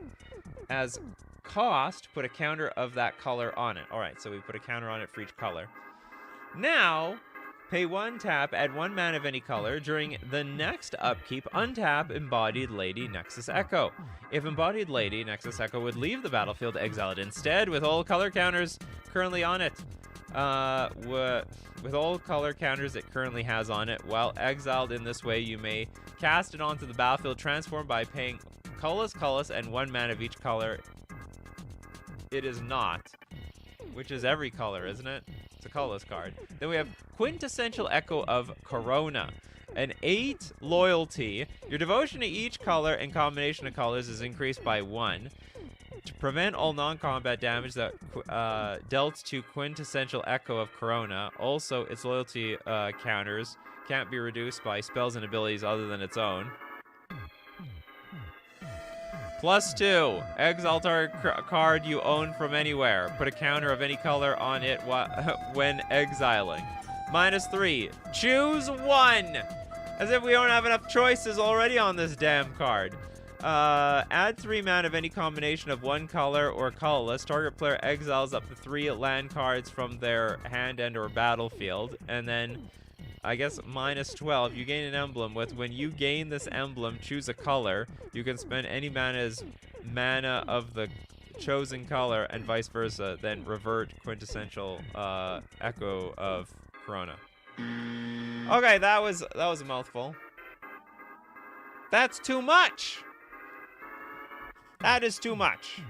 as cost, put a counter of that color on it. Alright, so we put a counter on it for each color. Now, pay 1 tap, add 1 mana of any color. During the next upkeep, untap Embodied Lady, Nexus Echo. If Embodied Lady, Nexus Echo would leave the battlefield, exile it instead with all color counters currently on it. With all color counters it currently has on it. While exiled in this way, you may cast it onto the battlefield, transform by paying colorless, and 1 mana of each color it is not. Which is every color, isn't it? It's a colorless card. Then we have Quintessential Echo of Corona. An 8 loyalty. Your devotion to each color and combination of colors is increased by 1. To prevent all non-combat damage that dealt to Quintessential Echo of Corona. Also, its loyalty counters can't be reduced by spells and abilities other than its own. +2. Exile target card you own from anywhere. Put a counter of any color on it when exiling. -3. Choose 1. As if we don't have enough choices already on this damn card. Add 3 mana of any combination of 1 color or colorless. Target player exiles up to 3 land cards from their hand and or battlefield. And then, I guess, -12. You gain an emblem with. When you gain this emblem, choose a color. You can spend any mana of the chosen color and vice versa. Then revert Quintessential Echo of Corona. Okay, that was a mouthful. That's too much. That is too much.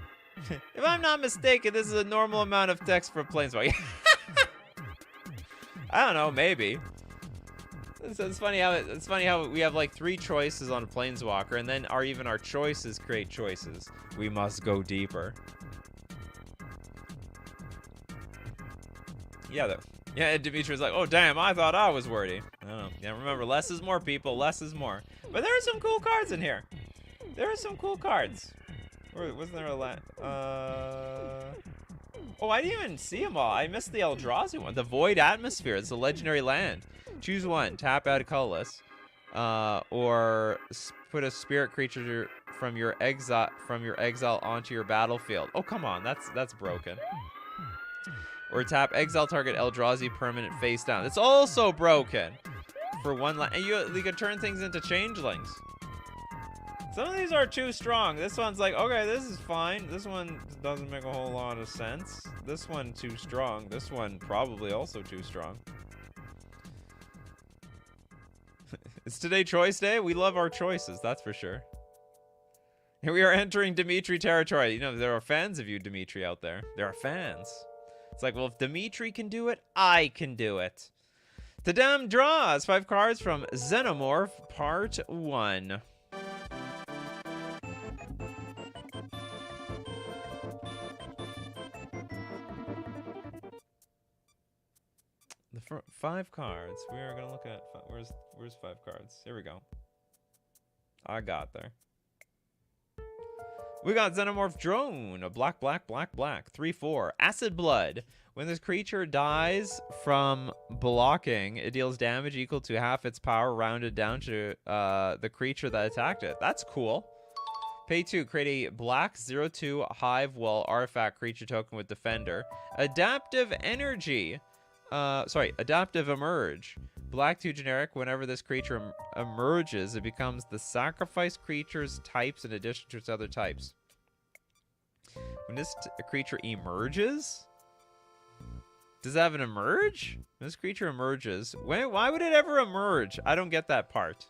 If I'm not mistaken, this is a normal amount of text for Planeswalker. I don't know, maybe. It's funny how we have like 3 choices on a Planeswalker, and then even our choices create choices. We must go deeper. Yeah, yeah, Dimitri's like, oh damn, I thought I was wordy. I don't know. Yeah, remember, less is more, people. Less is more. But there are some cool cards in here. There are some cool cards. Wasn't there a oh, I didn't even see them all. I missed the Eldrazi one. The Void Atmosphere. It's a legendary land. Choose 1. Tap out a colorless. Or put a spirit creature from your exile onto your battlefield. Oh, come on. That's broken. Or tap exile target Eldrazi permanent face down. It's also broken. For 1 land. And you can turn things into changelings. Some of these are too strong. This one's like, okay, this is fine. This one doesn't make a whole lot of sense. This one too strong. This one probably also too strong. It's today choice day. We love our choices, that's for sure. Here we are entering Dimitri territory. You know, there are fans of you, Dimitri, out there. There are fans. It's like, well, if Dimitri can do it, I can do it. Tadam draws 5 cards from Xenomorph Part 1. The 5 cards. We are gonna look at where's 5 cards. Here we go. I got there. We got Xenomorph Drone, a black, 3/4. Acid Blood. When this creature dies from blocking, it deals damage equal to half its power, rounded down to the creature that attacked it. That's cool. Pay 2, create a black 0/2 Hive Wall artifact creature token with Defender. Adaptive Energy. Adaptive Emerge. Black 2 generic. Whenever this creature emerges, it becomes the sacrifice creature's types in addition to its other types. When this creature emerges? Does it have an emerge? When this creature emerges. Why would it ever emerge? I don't get that part.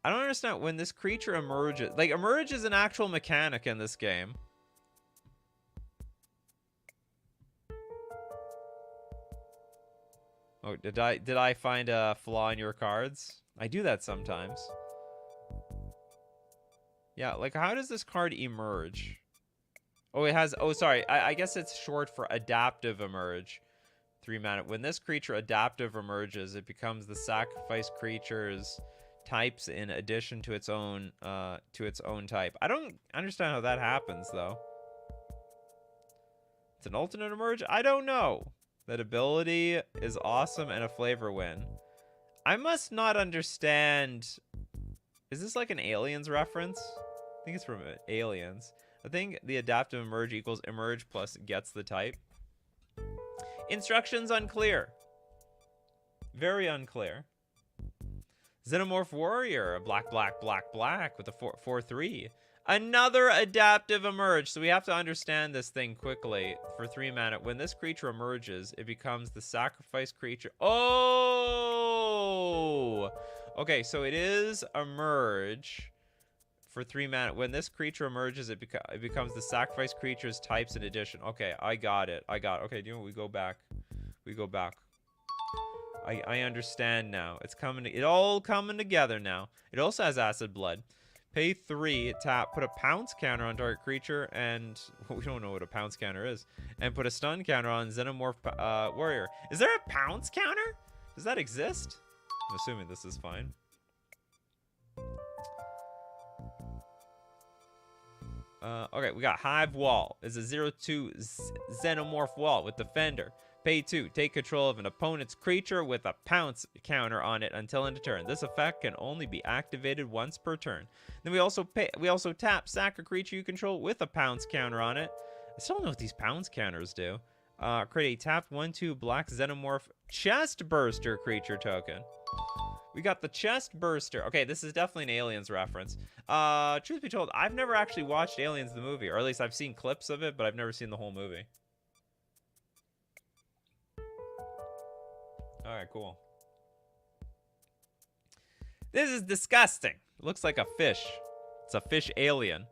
I don't understand when this creature emerges. Like, emerge is an actual mechanic in this game. Oh, did I find a flaw in your cards? I do that sometimes. Yeah, like, how does this card emerge? Oh, it has... Oh, sorry. I guess it's short for Adaptive Emerge. 3 mana. When this creature adaptive emerges, it becomes the sacrifice creature's types in addition to its own type. I don't understand how that happens, though. It's an alternate emerge? I don't know. That ability is awesome and a flavor win. I must not understand. Is this like an Aliens reference? I think it's from Aliens. I think the adaptive emerge equals emerge plus gets the type. Instructions unclear. Very unclear. Xenomorph Warrior, black, black, black, black with a 4/3. Another adaptive emerge. So we have to understand this thing quickly for 3 mana. When this creature emerges, it becomes the sacrifice creature. Oh! Okay, so it is emerge for 3 mana. When this creature emerges, it becomes the sacrifice creature's types in addition. Okay, I got it. Okay, do you know what? We go back. I understand now. It's coming. It all coming together now. It also has acid blood. Pay 3, tap, put a pounce counter on target creature, and we don't know what a pounce counter is. And put a stun counter on Xenomorph Warrior. Is there a pounce counter? Does that exist? I'm assuming this is fine. Okay, we got Hive Wall. It's a 0/2 Xenomorph Wall with Defender. Pay 2. Take control of an opponent's creature with a pounce counter on it until end of turn. This effect can only be activated once per turn. Then we also tap, sack a creature you control with a pounce counter on it. I still don't know what these pounce counters do. Create a tapped 1/2 black Xenomorph Chest Burster creature token. We got the Chest Burster. Okay, this is definitely an Aliens reference. Truth be told, I've never actually watched Aliens the movie, or at least I've seen clips of it, but I've never seen the whole movie. All right, cool. This is disgusting. It looks like a fish. It's a fish alien.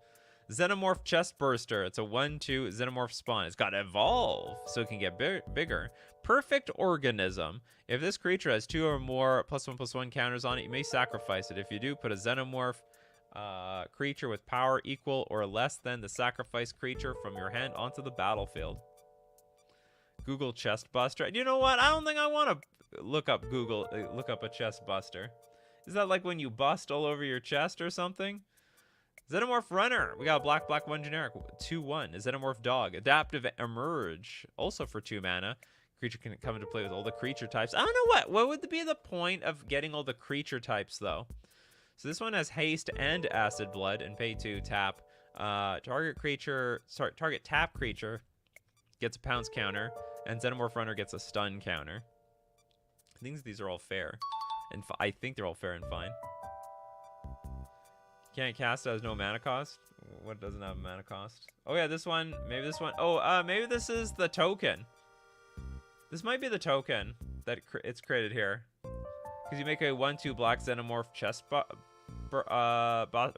Xenomorph Chest Burster. It's a 1/2 Xenomorph spawn. It's got Evolve, so it can get bigger. Perfect Organism. If this creature has 2 or more +1/+1 counters on it, you may sacrifice it. If you do, put a Xenomorph creature with power equal or less than the sacrifice creature from your hand onto the battlefield. Google Chest Buster. You know what? I don't think I want to look up a chest buster. Is that like when you bust all over your chest or something? Xenomorph Runner. We got a black 1 generic 2/1. A Xenomorph Dog. Adaptive Emerge. Also for 2 mana. Creature can come into play with all the creature types. I don't know what would be the point of getting all the creature types though. So this one has haste and acid blood and pay 2 tap. Target tap creature gets a pounce counter, and Xenomorph Runner gets a stun counter. I think these are all fair, and I think they're all fair and fine. Can't cast it, has no mana cost. What doesn't have a mana cost? Oh yeah, this one. Maybe this one. Oh, maybe this is the token. This might be the token that it's created here, because you make a 1/2 black Xenomorph chest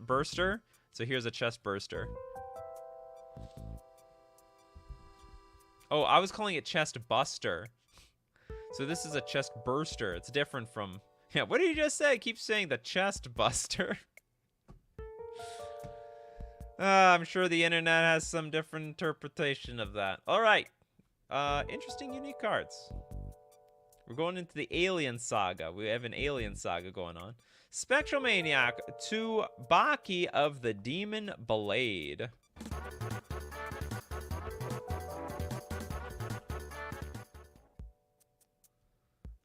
burster. So here's a chest burster. Oh, I was calling it chest buster. So this is a chest burster. It's different from... Yeah, what did you just say? I keep saying the chest buster. I'm sure the internet has some different interpretation of that. All right. Interesting, unique cards. We're going into the Alien Saga. We have an Alien Saga going on. Spectral Maniac to Baki of the Demon Blade.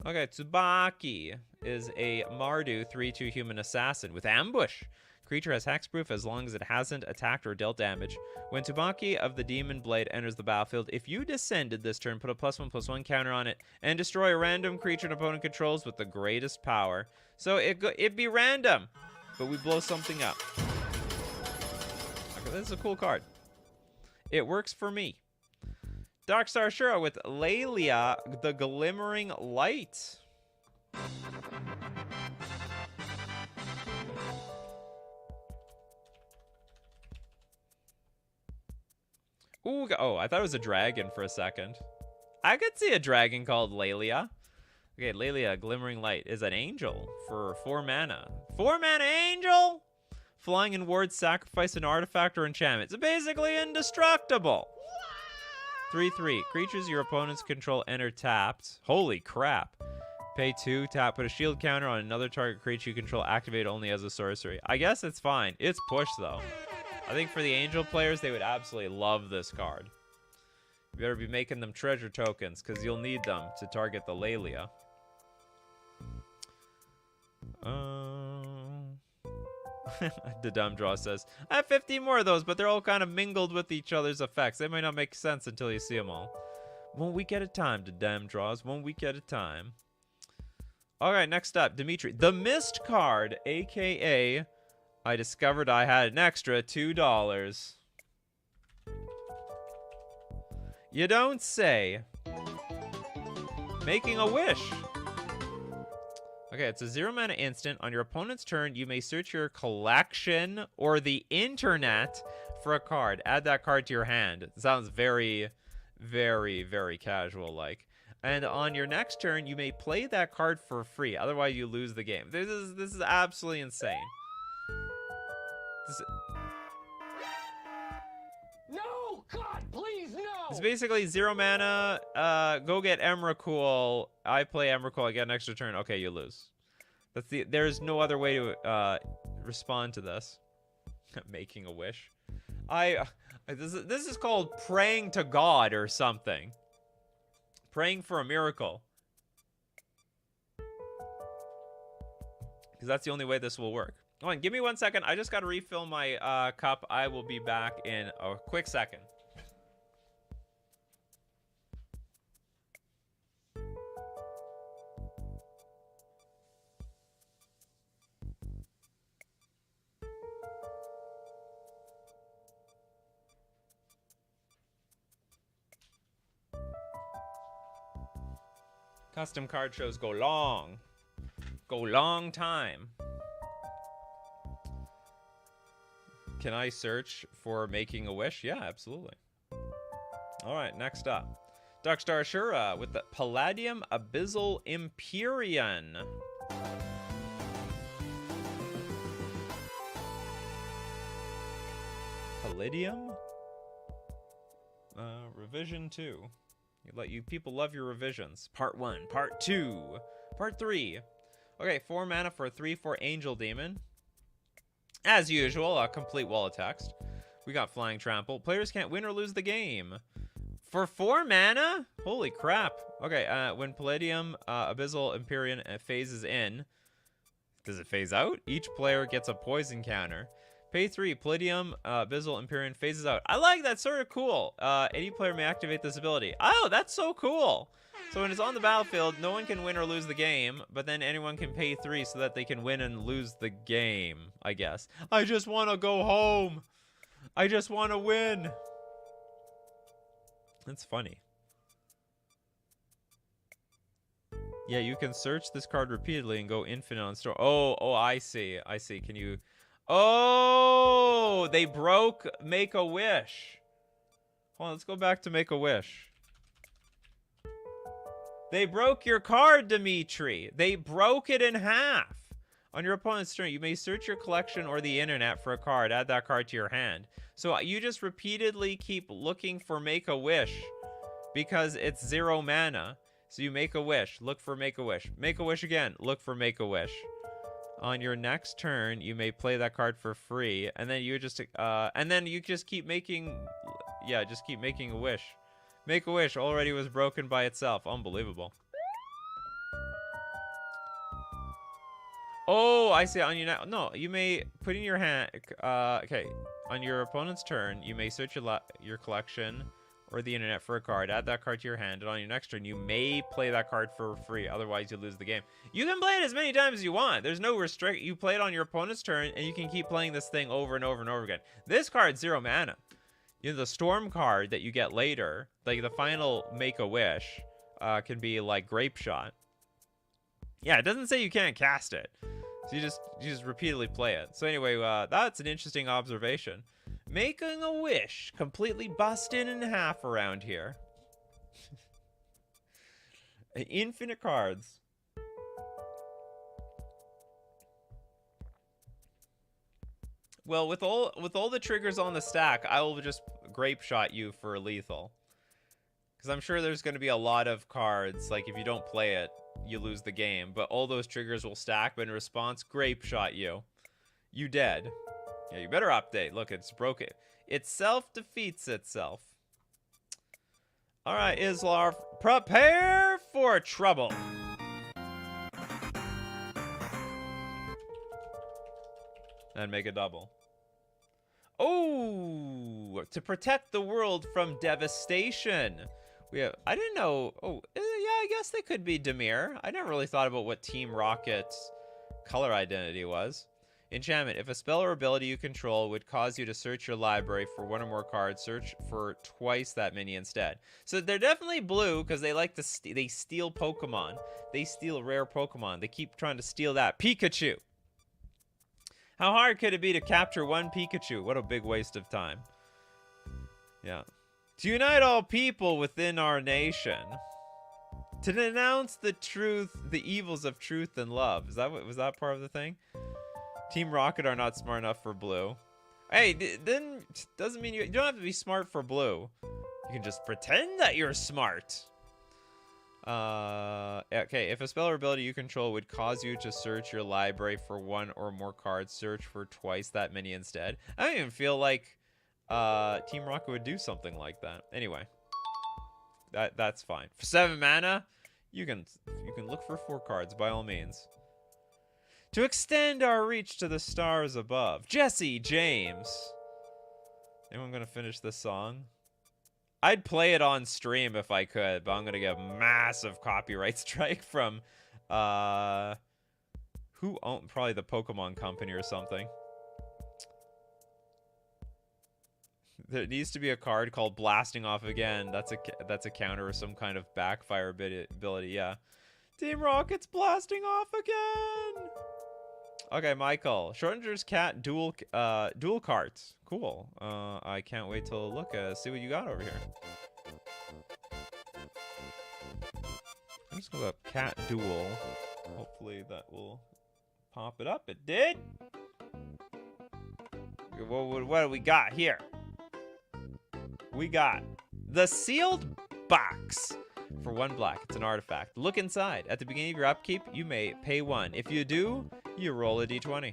Okay, Tsubaki is a Mardu 3/2 human assassin with ambush. Creature has hexproof as long as it hasn't attacked or dealt damage. When Tsubaki of the Demon Blade enters the battlefield, if you descended this turn, put a +1/+1 counter on it and destroy a random creature an opponent controls with the greatest power. So it'd be random, but we blow something up. Okay, this is a cool card. It works for me. Darkstar Shura with Lelia, the Glimmering Light. Ooh, oh, I thought it was a dragon for a second. I could see a dragon called Lelia. Okay, Lelia, Glimmering Light is an angel for 4 mana. 4 mana angel? Flying in wards, sacrifice an artifact or enchantment. It's basically indestructible. 3/3. Creatures your opponents control enter tapped. Holy crap. Pay 2, tap, put a shield counter on another target creature you control, activate only as a sorcery. I guess it's fine. It's push though. I think for the angel players, they would absolutely love this card. You better be making them treasure tokens, because you'll need them to target the Lalia. The dumb draw says, I have 15 more of those, but they're all kind of mingled with each other's effects. They might not make sense until you see them all. 1 week at a time, the damn draws. 1 week at a time. All right, next up, Dimitri. The Mist card, a.k.a. I discovered I had an extra $2. You don't say. Making a wish. Okay, it's a 0-mana instant. On your opponent's turn, you may search your collection or the internet for a card. Add that card to your hand. It sounds very, very, very casual-like. And on your next turn, you may play that card for free. Otherwise, you lose the game. This is absolutely insane. No! God, please, no! It's basically 0 mana, go get Emrakul. I play Emrakul, I get an extra turn. Okay, you lose. There's no other way to respond to this. Making a wish. This is called praying to God or something. Praying for a miracle. Because that's the only way this will work. Come on, give me 1 second. I just got to refill my cup. I will be back in a quick second. Custom card shows go long. Go long time. Can I search for making a wish? Yeah, absolutely. All right, next up. Darkstar Ashura with the Palladium Abyssal Empyrean. Palladium? Revision 2. You people love your revisions. Part 1, Part 2, Part 3. Okay, 4 mana for a 3/4 Angel Demon. As usual, a complete wall of text. We got Flying Trample. Players can't win or lose the game. For 4 mana? Holy crap. Okay, when Palladium Abyssal Empyrean phases in, does it phase out? Each player gets a poison counter. Pay 3, Palladium Abyssal Empyrean phases out. I like that, sort of cool. Any player may activate this ability. Oh, that's so cool. So when it's on the battlefield, no one can win or lose the game, but then anyone can pay 3 so that they can win and lose the game, I guess. I just want to go home. I just want to win. That's funny. Yeah, you can search this card repeatedly and go infinite on store. Oh, I see. I see. Can you... Oh, they broke Make a Wish. Hold on, let's go back to Make a Wish. They broke your card, Dimitri. They broke it in half. On your opponent's turn, you may search your collection or the internet for a card. Add that card to your hand. So you just repeatedly keep looking for Make a Wish because it's 0 mana. So you make a wish, look for Make a Wish. Make a Wish again, look for Make a Wish. On your next turn, you may play that card for free, and then you just keep making, yeah, just keep making a wish. Make a Wish already was broken by itself. Unbelievable. Oh, I see. On your no, you may put in your hand. Okay, on your opponent's turn, you may search your collection or the internet for a card. Add that card to your hand, and on your next turn, you may play that card for free. Otherwise, you lose the game. You can play it as many times as you want. There's no restrict. You play it on your opponent's turn, and you can keep playing this thing over and over and over again. This card's 0 mana. You know, the Storm card that you get later, like the final Make a Wish, can be like Grape Shot. Yeah, it doesn't say you can't cast it. So you just repeatedly play it. So anyway, that's an interesting observation. Making a Wish completely busted in half around here. Infinite cards. Well, with all the triggers on the stack, I will just Grape Shot you for lethal. Because I'm sure there's going to be a lot of cards, like if you don't play it, you lose the game. But all those triggers will stack, but in response, Grape Shot you. You dead. Yeah, you better update. Look, it's broken. It self-defeats itself. All right, Islar, prepare for trouble. And make a double. Oh, to protect the world from devastation. We have, I didn't know. Oh, yeah, I guess they could be Dimir. I never really thought about what Team Rocket's color identity was. Enchantment. If a spell or ability you control would cause you to search your library for one or more cards, search for twice that many instead. So they're definitely blue because they like to they steal Pokemon. They steal rare Pokemon. They keep trying to steal that. Pikachu. How hard could it be to capture one Pikachu? What a big waste of time. Yeah. To unite all people within our nation. To denounce the truth, the evils of truth and love. Is that what was that part of the thing? Team Rocket are not smart enough for blue. Hey, then doesn't mean you don't have to be smart for blue. You can just pretend that you're smart. Okay, if a spell or ability you control would cause you to search your library for one or more cards, search for twice that many instead. I don't even feel like Team Rocket would do something like that. Anyway, that's fine. For 7 mana, you can look for 4 cards by all means. To extend our reach to the stars above. Jesse James. Anyone gonna finish this song? I'd play it on stream if I could, but I'm gonna get a massive copyright strike from who owned, probably the Pokemon Company or something. There needs to be a card called Blasting Off Again. That's a counter or some kind of backfire ability. Yeah. Team Rocket's blasting off again. Okay, Michael. Schrodinger's cat dual cards. Cool. I can't wait to look at see what you got over here. I'm just gonna go cat duel. Hopefully that will pop it up. It did. What do we got here? We got the sealed box. For 1 black, it's an artifact. Look inside. At the beginning of your upkeep, you may pay 1. If you do, you roll a d20.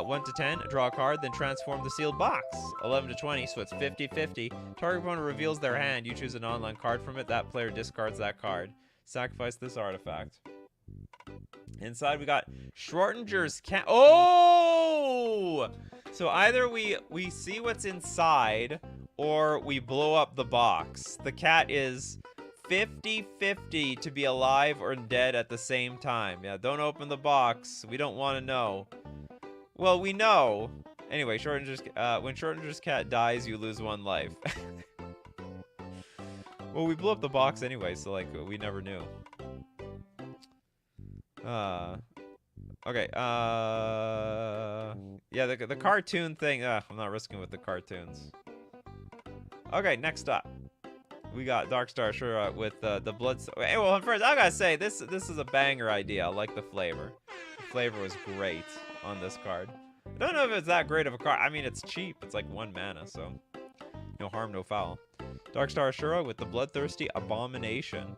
1 to 10, draw a card, then transform the sealed box. 11 to 20, so it's 50-50. Target opponent reveals their hand. You choose an online card from it. That player discards that card. Sacrifice this artifact. Inside, we got Schrodinger's cat. Oh! So either we see what's inside, or we blow up the box. The cat is 50-50 to be alive or dead at the same time. Yeah, don't open the box. We don't want to know. Well, we know. Anyway, when Schrodinger's cat dies, you lose 1 life. Well, we blew up the box anyway, so like we never knew. Okay. Yeah, the cartoon thing. I'm not risking with the cartoons. Okay, next up. We got Darkstar Shura with the blood. Hey, well, first I gotta say this is a banger idea. I like the flavor. The flavor was great on this card. I don't know if it's that great of a card. I mean, it's cheap. It's like 1 mana, so no harm, no foul. Darkstar Shura with the Bloodthirsty Abomination.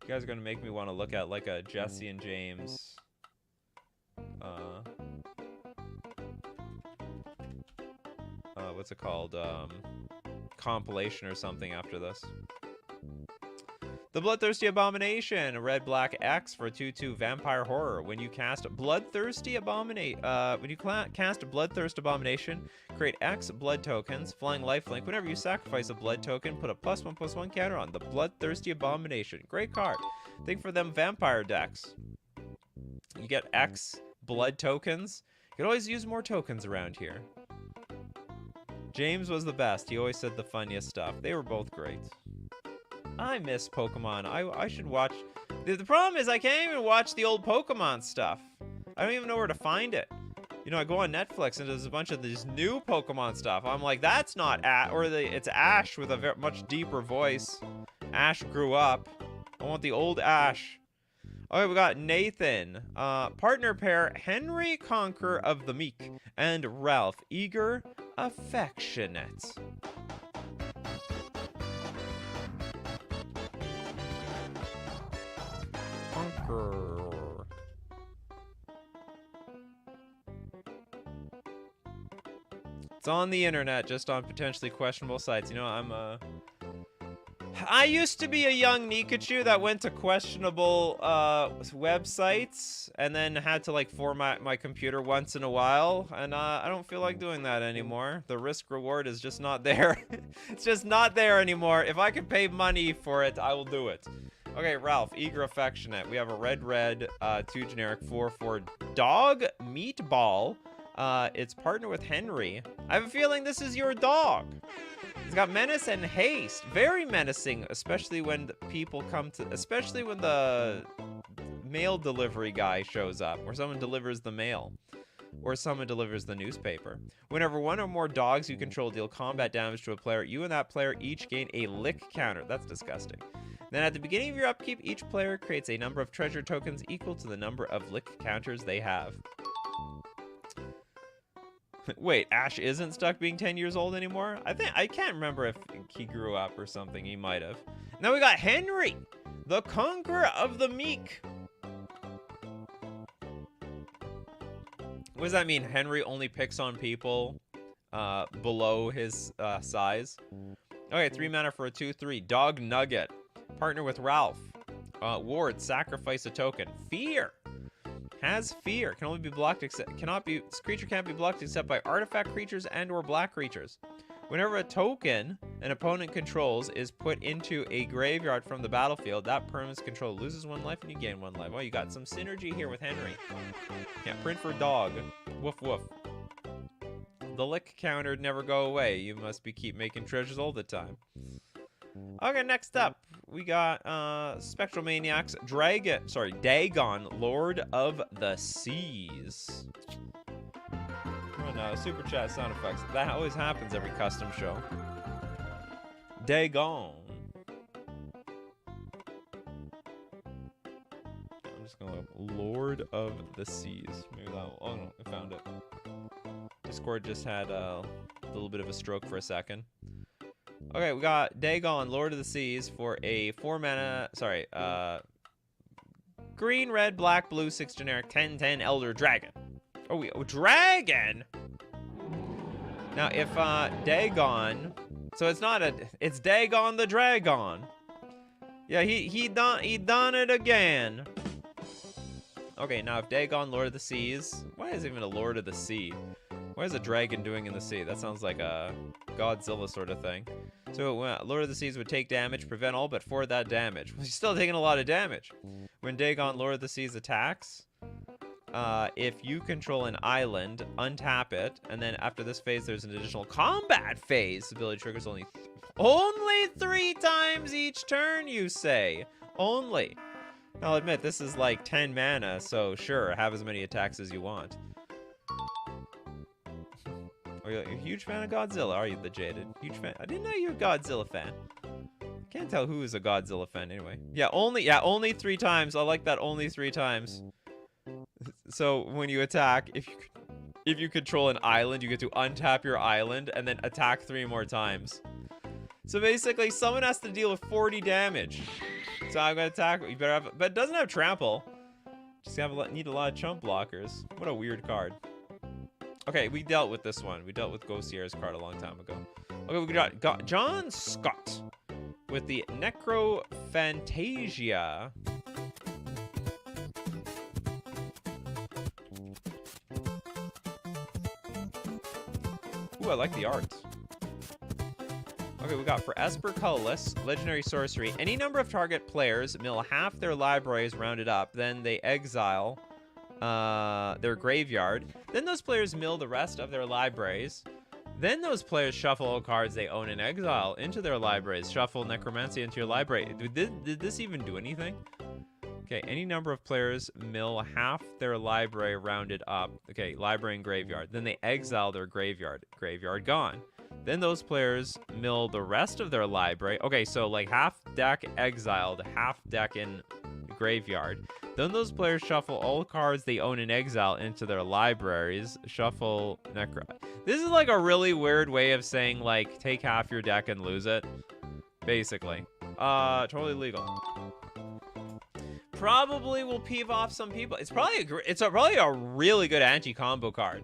You guys are gonna make me want to look at like a Jesse and James. What's it called? Compilation or something after this. The Bloodthirsty Abomination, a red-black X for a 2/2 vampire horror. When you cast Bloodthirsty Abomination, cast Bloodthirst Abomination, create X blood tokens, flying lifelink. Whenever you sacrifice a blood token, put a +1/+1 counter on the Bloodthirsty Abomination. Great card. Think for them vampire decks. You get X blood tokens. You can always use more tokens around here. James was the best. He always said the funniest stuff. They were both great. I miss Pokemon. I should watch. The problem is I can't even watch the old Pokemon stuff. I don't even know where to find it. You know, I go on Netflix and there's a bunch of this new Pokemon stuff. I'm like, that's not it's Ash with a much deeper voice. Ash grew up. I want the old Ash. Okay, we got Nathan. Partner pair, Henry Conqueror of the Meek and Ralph Eager Affectionate. Conqueror. It's on the internet, just on potentially questionable sites. You know, I used to be a young Nikachu that went to questionable websites and then had to like format my computer once in a while, and I don't feel like doing that anymore. The risk reward is just not there. It's just not there anymore. If I could pay money for it, I will do it. Okay, Ralph, eager affectionate. We have a red, 2 generic, 4 dog meatball. It's partnered with Henry. I have a feeling this is your dog. It's got menace and haste. Very menacing, especially when especially when the mail delivery guy shows up, or someone delivers the mail, or someone delivers the newspaper. Whenever one or more dogs you control deal combat damage to a player, you and that player each gain a lick counter. That's disgusting. Then at the beginning of your upkeep, each player creates a number of treasure tokens equal to the number of lick counters they have. Wait, Ash isn't stuck being 10 years old anymore? I can't remember if he grew up or something. He might have. Now we got Henry, the conqueror of the meek. What does that mean? Henry only picks on people below his size. Okay, 3 mana for a 2/3. Dog Nugget. Partner with Ralph. Ward, sacrifice a token. Fear. Has fear. Can only be blocked this creature can't be blocked except by artifact creatures and or black creatures. Whenever a token an opponent controls is put into a graveyard from the battlefield, that permanent's control loses 1 life and you gain 1 life. Well, you got some synergy here with Henry. Can't print for dog. Woof woof. The lick counter never go away. You must keep making treasures all the time. Okay, next up, we got Spectral Maniacs, Dagon, Lord of the Seas. Come on, super chat sound effects. That always happens every custom show. Dagon. I'm just gonna look. Lord of the Seas. Maybe that. Oh no, I found it. Discord just had a little bit of a stroke for a second. Okay, we got Dagon, Lord of the Seas for a 4 mana, green, red, black, blue, 6 generic, 10/10 Elder Dragon. Oh, dragon! Now, if Dagon, so it's Dagon the Dragon. Yeah, he done it again. Okay, now if Dagon, Lord of the Seas, why is even a Lord of the Sea? What is a dragon doing in the sea? That sounds like a Godzilla sort of thing. So Lord of the Seas would take damage, prevent all but 4 of that damage. Well, he's still taking a lot of damage. When Dagon, Lord of the Seas attacks, if you control an island, untap it, and then after this phase, there's an additional combat phase. Ability triggers only 3 times each turn, you say? Only. I'll admit, this is like 10 mana, so sure, have as many attacks as you want. You're a huge fan of Godzilla, are you, the Jaded? Huge fan. I didn't know you were a Godzilla fan. Can't tell who is a Godzilla fan anyway. Yeah, only 3 times. I like that, only 3 times. So when you attack, if you control an island, you get to untap your island and then attack 3 more times. So basically, someone has to deal with 40 damage. So I'm gonna attack. You better have, but it doesn't have trample. Just need a lot of chump blockers. What a weird card. Okay, we dealt with this one. We dealt with Ghostier's card a long time ago. Okay, we got John Scott with the Necrophantasia. Ooh, I like the art. Okay, we got for Esper Colorless, legendary sorcery. Any number of target players mill half their libraries rounded up, then they exile their graveyard. Then those players mill the rest of their libraries. Then those players shuffle all cards they own in exile into their libraries. Shuffle Necromancy into your library. Did this even do anything? Okay, any number of players mill half their library rounded up. Okay, library and graveyard. Then they exile their graveyard. Graveyard gone. Then those players mill the rest of their library. Okay, so like half deck exiled, half deck in graveyard. Then those players shuffle all cards they own in exile into their libraries. Shuffle Necro. This is like a really weird way of saying like take half your deck and lose it. Basically. Totally legal. Probably will peeve off some people. It's probably a really good anti-combo card.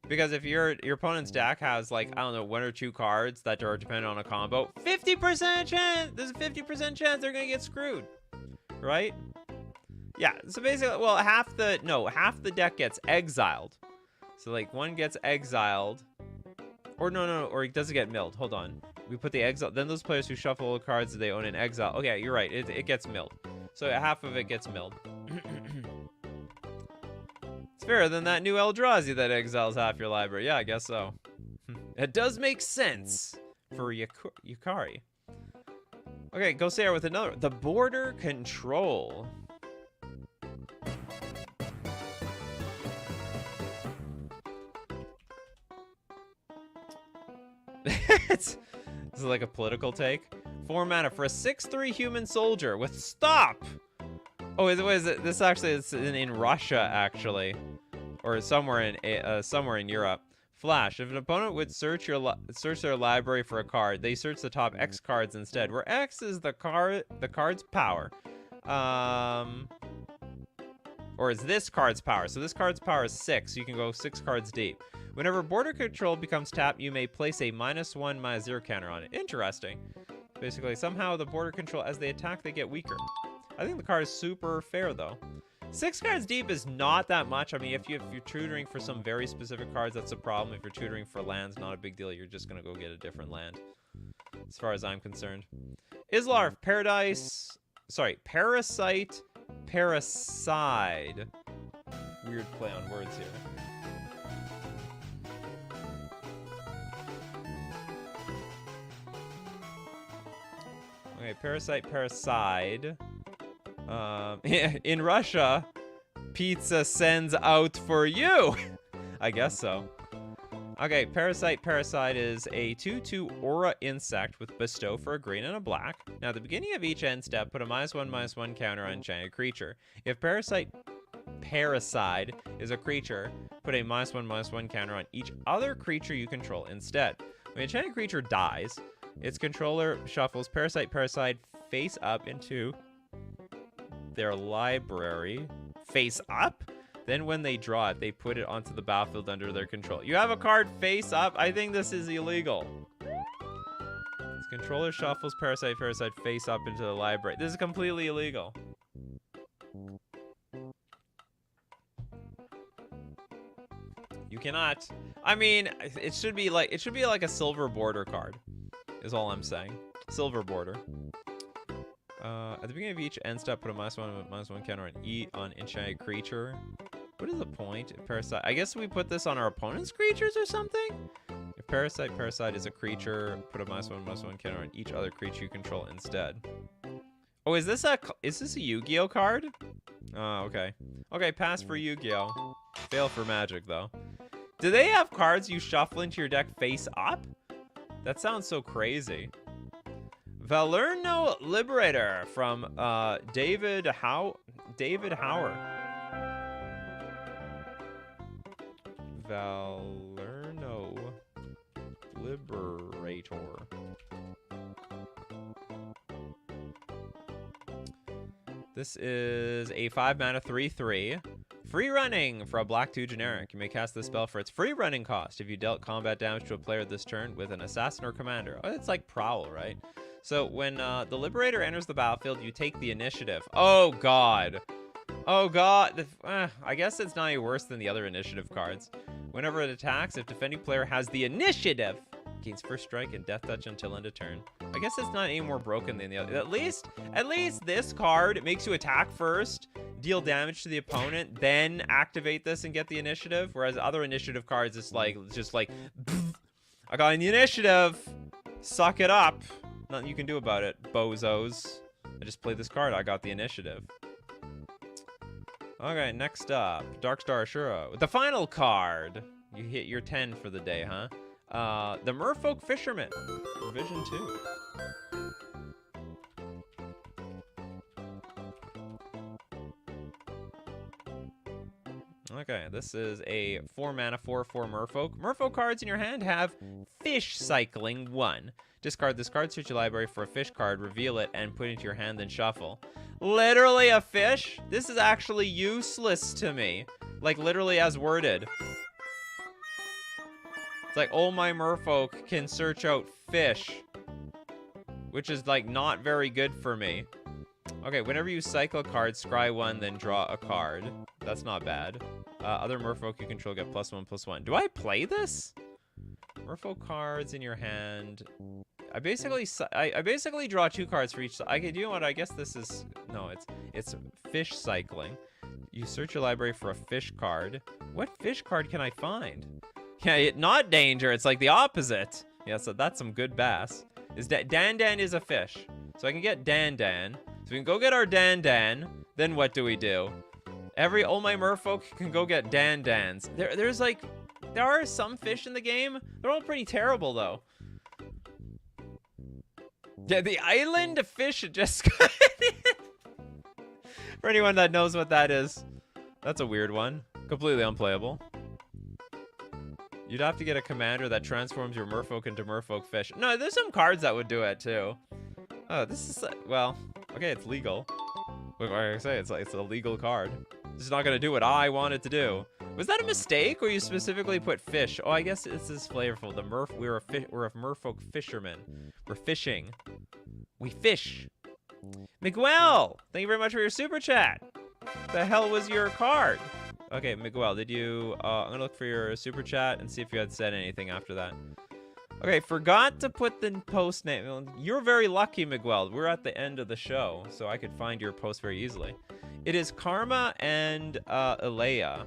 Because if your opponent's deck has like, I don't know, 1 or 2 cards that are dependent on a combo, 50% chance, there's a 50% chance they're gonna get screwed, right? Yeah, so basically, well, half the deck gets exiled. So like one gets exiled, or no, or it doesn't get milled. Hold on, we put the exile. Then those players who shuffle the cards that they own in exile. Okay, you're right. It gets milled. So half of it gets milled. It's fairer than that new Eldrazi that exiles half your library. Yeah, I guess so. It does make sense for Yukari. Okay, go Sarah with another. The border control. This is like a political take. 4 mana for a 6/3 human soldier with stop. Oh, is it? This actually is in Russia, actually, or somewhere in Europe. Flash: if an opponent would search their library for a card, they search the top X cards instead, where X is the card's power. Or is this card's power? So this card's power is 6. So you can go 6 cards deep. Whenever border control becomes tapped, you may place a -1/-0 counter on it. Interesting. Basically, somehow the border control, as they attack, they get weaker. I think the card is super fair, though. 6 cards deep is not that much. I mean, if you're tutoring for some very specific cards, that's a problem. If you're tutoring for lands, not a big deal. You're just going to go get a different land, as far as I'm concerned. Islarf, Parasite, Paraside. Weird play on words here. Okay, Paraside. In Russia, pizza sends out for you. I guess so. Okay, Parasite is a 2/2 aura insect with bestow for a green and a black. Now, at the beginning of each end step, put a -1/-1 counter on enchanted creature. If Parasite is a creature, put a -1/-1 counter on each other creature you control instead. When an enchanted creature dies, its controller shuffles Parasite face up into their library. Face up? Then when they draw it, they put it onto the battlefield under their control. You have a card face up? I think this is illegal. Its controller shuffles Parasite face up into the library. This is completely illegal. You cannot. I mean, it should be like a silver border card, is all I'm saying. Silver border. At the beginning of each end step, put a -1/-1 counter on enchanted creature. What is the point? Parasite. I guess we put this on our opponent's creatures or something? If Parasite is a creature, put a -1/-1 counter on each other creature you control instead. Oh, is this a Yu-Gi-Oh card? Oh, okay. Okay, pass for Yu-Gi-Oh. Fail for Magic, though. Do they have cards you shuffle into your deck face up? That sounds so crazy. Valerno Liberator from David Hauer. Valerno Liberator. This is a 5 mana 3/3. Free running for a black 2 generic. You may cast this spell for its free running cost if you dealt combat damage to a player this turn with an assassin or commander. Oh, it's like Prowl, right? So when the Liberator enters the battlefield, you take the initiative. Oh, God. Oh, God. I guess it's not any worse than the other initiative cards. Whenever it attacks, if defending player has the initiative, gains first strike and death touch until end of turn. I guess it's not any more broken than the other. At least this card makes you attack first, deal damage to the opponent, then activate this and get the initiative. Whereas other initiative cards, it's like, just like, I got the initiative. Suck it up. Nothing you can do about it, bozos. I just played this card. I got the initiative. Okay, next up, Darkstar Ashura. The final card. You hit your 10 for the day, huh? The Merfolk Fisherman, Revision 2. Okay, this is a 4 mana 4/4 Merfolk. Merfolk cards in your hand have Fish Cycling 1. Discard this card, search your library for a fish card, reveal it, and put it into your hand, then shuffle. Literally a fish? This is actually useless to me. Like, literally as worded. It's like, oh, my merfolk can search out fish, which is like not very good for me. Okay, whenever you cycle a card, scry 1, then draw a card. That's not bad. Other merfolk you control get +1/+1. Do I play this? Merfolk cards in your hand. I basically draw 2 cards for each. I could, you know what? I guess this is no. It's fish cycling. You search your library for a fish card. What fish card can I find? Yeah, not danger. It's like the opposite. Yeah, so that's some good bass. Dan is a fish, so I can get Dan. So we can go get our Dan. Then what do we do? All my merfolk can go get Dans. There are some fish in the game. They're all pretty terrible though. Yeah, the island fish just got in. For anyone that knows what that is, that's a weird one. Completely unplayable. You'd have to get a commander that transforms your merfolk into merfolk fish. No, there's some cards that would do it too. Oh, this is, well, okay, it's legal. Like I say, it's a legal card. It's not gonna do what I want it to do. Was that a mistake, or you specifically put fish? Oh, I guess this is flavorful. We're a merfolk fisherman. We're fishing. We fish. Miguel, thank you very much for your super chat. The hell was your card? Okay, Miguel, did you? I'm gonna look for your super chat and see if you had said anything after that. Okay, forgot to put the post name. You're very lucky, Miguel. We're at the end of the show, so I could find your post very easily. It is Karma and Alea.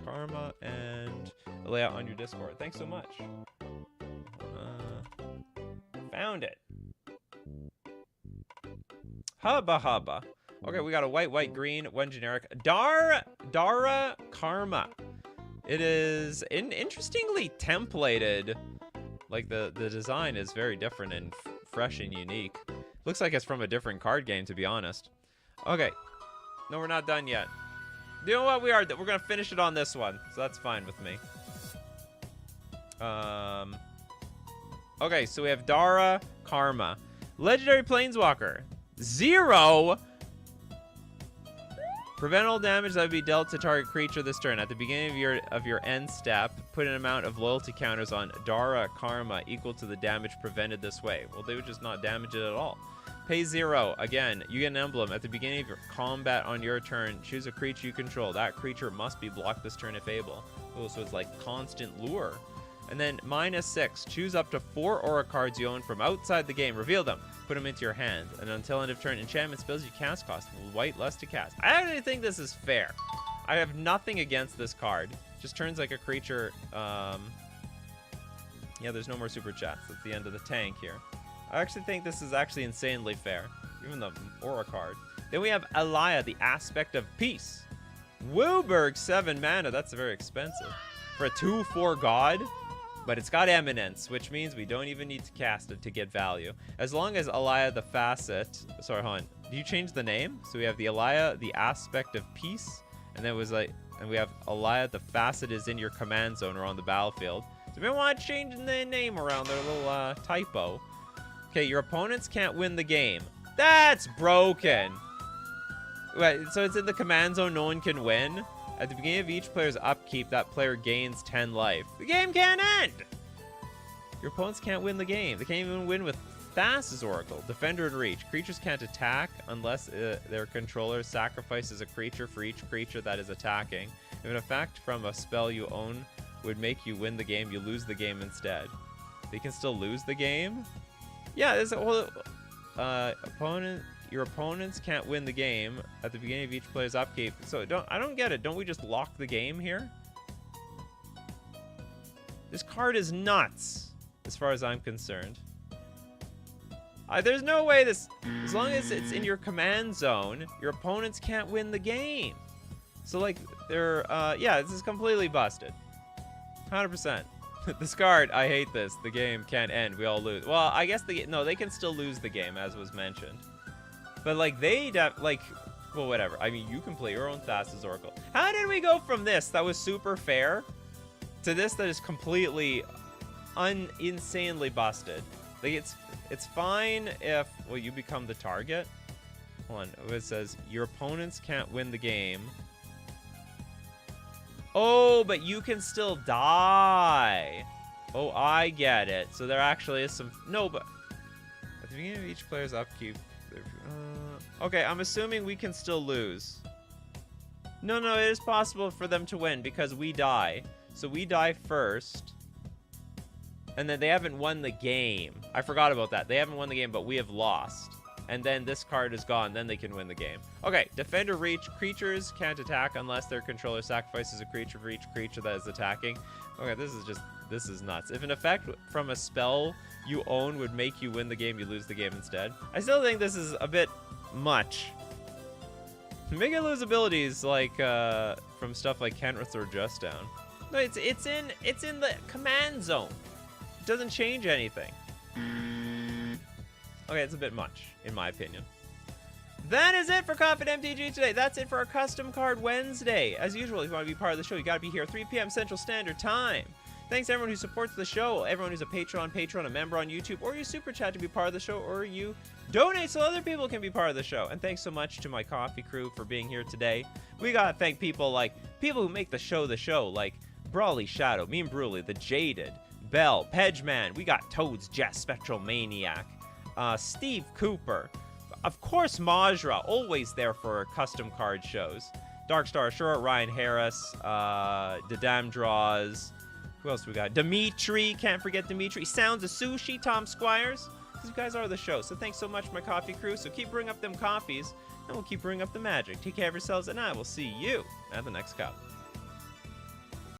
Karma and Alea on your Discord. Thanks so much. Found it. Hubba. Okay, we got a white, green, one generic. Dara Karma. It is interestingly templated. Like the design is very different and fresh and unique. Looks like it's from a different card game, to be honest. Okay. No, we're not done yet. You know what? We're gonna finish it on this one, so that's fine with me. Okay, so we have Dara Karma. Legendary Planeswalker. 0. Prevent all damage that would be dealt to target creature this turn. At the beginning of your end step, put an amount of loyalty counters on Dara Karma equal to the damage prevented this way. Well, they would just not damage it at all. Pay 0. Again, you get an emblem. At the beginning of your combat on your turn, choose a creature you control. That creature must be blocked this turn if able. Oh, so it's like constant lure. And then -6. Choose up to 4 aura cards you own from outside the game. Reveal them. Put them into your hand. And until end of turn, enchantment spells you cast cost white less to cast. I actually think this is fair. I have nothing against this card. Just turns like a creature. Yeah, there's no more super chats. That's the end of the tank here. I actually think this is actually insanely fair. Even the aura card. Then we have Alaya, the Aspect of Peace. Wooburg, 7 mana. That's very expensive. For a 2/4 god. But it's got Eminence, which means we don't even need to cast it to get value. As long as Alaya the Facet... Sorry, hold on. Do you change the name? So we have the Alaya, the Aspect of Peace. And then it was like... And we have Alaya the Facet is in your command zone or on the battlefield. So we don't want to change the name around their little typo. Okay, your opponents can't win the game. That's broken. Wait, so it's in the command zone, no one can win? At the beginning of each player's upkeep, that player gains 10 life. The game can't end! Your opponents can't win the game. They can't even win with Thassa's Oracle. Defender in Reach. Creatures can't attack unless their controller sacrifices a creature for each creature that is attacking. If an effect from a spell you own would make you win the game, you lose the game instead. They can still lose the game? Yeah, there's a whole... Your opponents can't win the game at the beginning of each player's upkeep. So I don't get it. Don't we just lock the game here? This card is nuts, as far as I'm concerned. There's no way this... As long as it's in your command zone, your opponents can't win the game. So, like, they're... yeah, this is completely busted. 100%. This card, I hate this. The game can't end. We all lose. Well, I guess no, they can still lose the game, as was mentioned. But, like, well, whatever. I mean, you can play your own Thassa's Oracle. How did we go from this that was super fair to this that is completely insanely busted? Like, it's fine if, well, you become the target. Hold on. It says, your opponents can't win the game. Oh, but you can still die. Oh, I get it. So there actually is some... No, but... At the beginning of each player's upkeep... Okay, I'm assuming we can still lose. No, it is possible for them to win because we die. So we die first. And then they haven't won the game. I forgot about that. They haven't won the game, but we have lost. And then this card is gone. Then they can win the game. Okay, Defender Reach. Creatures can't attack unless their controller sacrifices a creature for each creature that is attacking. Okay, this is nuts. If an effect from a spell you own would make you win the game, you lose the game instead. I still think this is a bit much. Make it lose abilities like from stuff like Kenrith or Just Down. No, it's in the command zone. It doesn't change anything. Okay, it's a bit much, in my opinion. That is it for Coffee and MTG today. That's it for our Custom Card Wednesday. As usual, if you want to be part of the show, you got to be here 3 p.m. Central Standard Time. Thanks to everyone who supports the show, everyone who's a patron, a member on YouTube, or you super chat to be part of the show, or you donate so other people can be part of the show. And thanks so much to my coffee crew for being here today. We gotta thank people who make the show, like Brawly Shadow, Me and Bruley, The Jaded, Bell, Pedgeman. We got Toads, Jess, Spectral Maniac, Steve Cooper, of course Majra, always there for custom card shows. Darkstar Ashura, Ryan Harris, Dadam Draws. Who else we got? Dimitri, can't forget Dimitri. Sounds of Sushi, Tom Squires. Because you guys are the show. So thanks so much, my coffee crew. So keep bringing up them coffees, and we'll keep bringing up the magic. Take care of yourselves, and I will see you at the next cup.